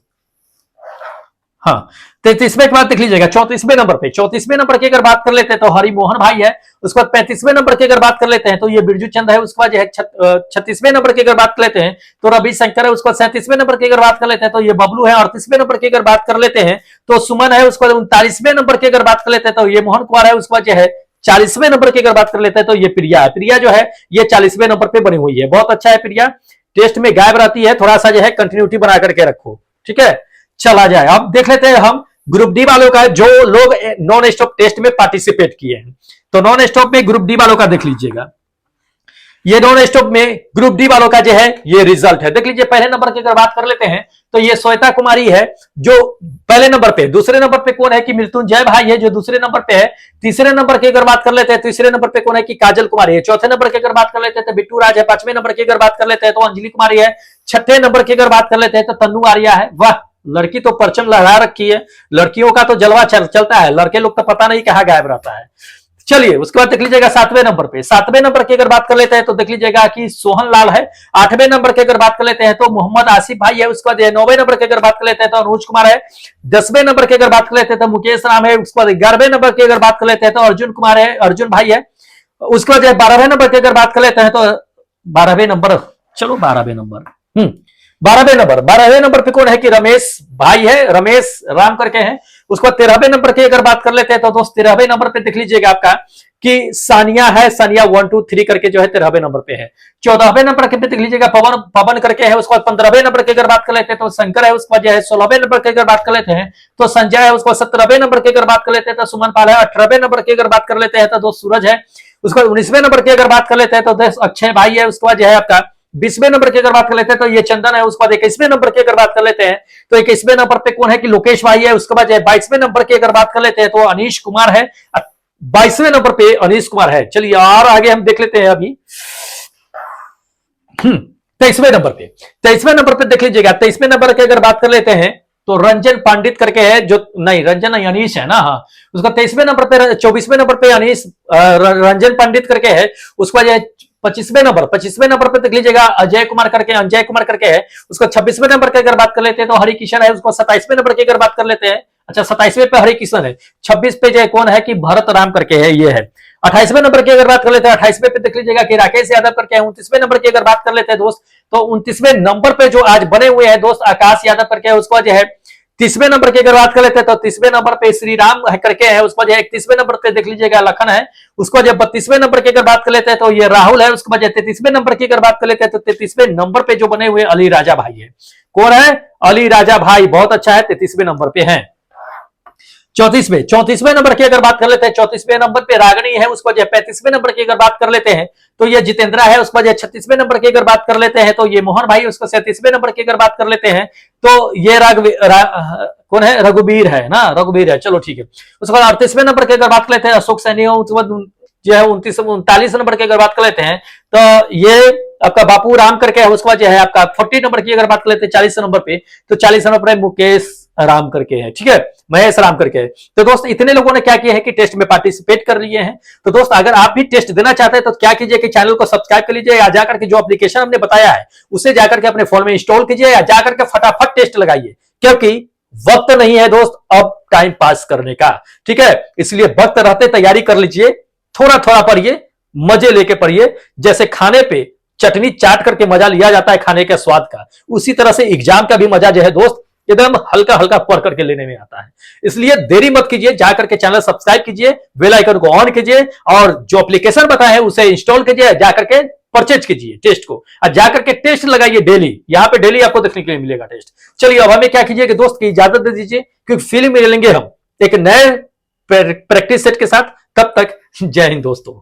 हाँ 33वें के बाद देख लीजिएगा 34वें नंबर की अगर बात कर लेते हैं तो हरिमोहन भाई है। उसके बाद 35वें नंबर की अगर बात कर लेते हैं तो ये बिरजू चंद है। उसके बाद जो है 36वें नंबर की अगर बात कर लेते हैं तो रवि शंकर है। उसके बाद 37वें नंबर की अगर बात कर लेते हैं तो ये बबलू है। 38वें नंबर की अगर बात कर लेते हैं तो सुमन है। उसके बाद 39वें नंबर की अगर बात कर लेते हैं तो ये मोहन कुमार है। उसके बाद जो है 40वें नंबर की अगर बात कर लेते हैं तो ये प्रिया है। प्रिया जो है ये 40वें नंबर पे बनी हुई है। बहुत अच्छा है, प्रिया टेस्ट में गायब रहती है, थोड़ा सा जो है कंटिन्यूटी बना करके रखो। ठीक है, चला जाए अब देख लेते हैं हम ग्रुप डी वालों का, जो लोग नॉन स्टॉप टेस्ट में पार्टिसिपेट किए हैं। तो नॉन स्टॉप में ग्रुप डी वालों का देख लीजिएगा, ये नॉन स्टॉप में ग्रुप डी वालों का जो है ये रिजल्ट है। देख लीजिए पहले नंबर की अगर बात कर लेते हैं तो ये श्वेता कुमारी है जो पहले नंबर पे। दूसरे नंबर पे कौन है कि मृत्युंजय भाई है जो दूसरे नंबर पे है। तीसरे नंबर की अगर बात कर लेते हैं तीसरे नंबर पे कौन है कि काजल कुमारी है। चौथे नंबर की अगर बात कर लेते हैं तो बिट्टू राज है। 5वें नंबर की अगर बात कर लेते हैं तो अंजलि कुमारी है। 6ठे नंबर की अगर बात कर लेते हैं तो तन्नू आर्या है। वाह, लड़की तो परचम लहरा रखी है, लड़कियों का तो जलवा चलता है, लड़के लोग तो पता नहीं कहां गायब रहता है। चलिए उसके बाद देख लीजिएगा 7वें नंबर की अगर बात कर लेते हैं तो देख लीजिएगा कि सोहन लाल है। 8वें नंबर की अगर बात कर लेते हैं तो मोहम्मद आसिफ भाई है। उसके बाद 9वें नंबर की अगर बात कर लेते हैं तो अनुज कुमार है। 10वें नंबर की अगर बात कर लेते हैं तो मुकेश राम है। उसके बाद 11वें नंबर की अगर बात कर लेते हैं तो अर्जुन कुमार है, अर्जुन भाई है। उसके बाद 12वें नंबर की अगर बात कर लेते हैं तो 12वें नंबर 12वें नंबर पे कौन है कि रमेश भाई है, रमेश राम करके हैं। उसके बाद 13वें नंबर की अगर बात कर लेते हैं तो दोस्त 13वें नंबर पे देख लीजिएगा आपका कि सानिया है, सानिया 1 2 3 करके जो है 13वें नंबर पे है। 14वें नंबर पे देख लीजिएगा पवन करके है। उसके बाद 15वें नंबर की अगर बात कर लेते हैं तो शंकर है। उसके बाद जो है 16वें नंबर की अगर बात कर लेते हैं तो संजय है। उसके बाद 17वें नंबर की अगर बात कर लेते हैं तो सुमन पाल है। 18वें नंबर की अगर बात कर लेते हैं तो दोस्त सूरज है। उसके बाद 19वें नंबर की अगर बात कर लेते हैं तो दोस्त अक्षय भाई है। उसके बाद जो है आपका 20वें नंबर की अगर बात कर लेते हैं तो ये चंदन है। उसके बाद 21वें नंबर की अगर बात कर लेते हैं तो 21वें नंबर पे कौन है कि लोकेश भाई है। उसके बाद 22वें नंबर की अगर बात कर लेते हैं तो अनीश कुमार है। 22वें नंबर पे अनीश कुमार है। चलिए और आगे हम देख लेते हैं अभी 23वें नंबर पे देख लीजिएगा। 23वें नंबर की अगर बात कर लेते हैं तो रंजन पंडित करके है, जो नहीं रंजन नहीं अनीश है ना। हाँ उसका 23वें नंबर पे 24वें नंबर पे अनीश रंजन पंडित करके है। उसके बाद 25वें नंबर पे देख लीजिएगा अंजय कुमार करके है। उसको 26वें नंबर की अगर बात कर लेते हैं तो हरि किशन है। उसको 27वें नंबर की अगर बात कर लेते हैं, अच्छा 27वें पे हरि किशन है। 26 पे जो कौन है कि भरत राम करके है, ये है। 28वें नंबर की अगर बात कर लेते हैं 28वें पे देख लीजिएगा कि राकेश यादव करके है। 29वें नंबर की अगर बात कर लेते हैं दोस्त तो 29वें नंबर पे जो आज बने हुए हैं दोस्त आकाश यादव करके है। उसको जो है 30वें नंबर की अगर बात कर लेते हैं तो 30वें नंबर पे श्री राम करके है। उसको जो 31वें नंबर पे देख लीजिएगा लखन है। उसको जब 32वें नंबर की अगर बात कर लेते हैं तो ये राहुल है। उसके बाद 33वें नंबर की अगर बात कर लेते हैं तो 33वें नंबर पे जो बने हुए अली राजा भाई है। कौन है? अली राजा भाई, बहुत अच्छा है, 33वें नंबर पे है। 34वें नंबर की अगर बात कर लेते हैं 34वें नंबर पे रागनी है। उसको जो 35वें नंबर की अगर बात कर लेते हैं तो ये जितेंद्रा है। उसको जो 36वें नंबर की अगर बात कर लेते हैं तो ये मोहन भाई। उसको 37वें नंबर की अगर बात कर लेते हैं तो ये कौन है? रघुवीर है ना, रघुवीर है। चलो ठीक है। उसके बाद 38वें नंबर की अगर बात कर लेते हैं अशोक सैनी। उसके बाद जो है 39 नंबर की अगर बात कर लेते हैं तो ये आपका बापू राम करके है, उसके बाद जो है आपका 40 नंबर की अगर बात कर लेते हैं 40 नंबर पे, तो 40 नंबर पर मुकेश राम करके है, ठीक है, महेश राम करके है। तो दोस्त इतने लोगों ने क्या किया है कि टेस्ट में पार्टिसिपेट कर लिए हैं। तो दोस्त अगर आप भी टेस्ट देना चाहते हैं तो क्या कीजिए कि चैनल को सब्सक्राइब कर लीजिए, या जाकर के जो एप्लीकेशन हमने बताया है उसे जाकर के अपने फोन में इंस्टॉल कीजिए, या जाकर के फटाफट टेस्ट लगाइए, क्योंकि वक्त नहीं है दोस्त अब टाइम पास करने का, ठीक है। इसलिए वक्त रहते तैयारी कर लीजिए, थोड़ा थोड़ा पढ़िए, मजे लेके पढ़िए। जैसे खाने पे चटनी चाट करके मजा लिया जाता है खाने के स्वाद का, उसी तरह से एग्जाम का भी मजा जो है दोस्त एकदम हल्का हल्का पढ़ करके लेने में आता है। इसलिए देरी मत कीजिए, जाकर के चैनल सब्सक्राइब कीजिए, बेल आइकन को ऑन कीजिए, और जो एप्लीकेशन बताया है उसे इंस्टॉल कीजिए, जाकर के परचेज कीजिए टेस्ट को, और जाकर के टेस्ट लगाइए डेली। यहां पे डेली आपको देखने के लिए मिलेगा टेस्ट। चलिए अब हमें क्या कीजिए कि दोस्त की इजाजत दे दीजिए, क्योंकि फिल्म मिलेंगे हम एक नए प्रैक्टिस सेट के साथ। तब तक जय हिंद दोस्तों।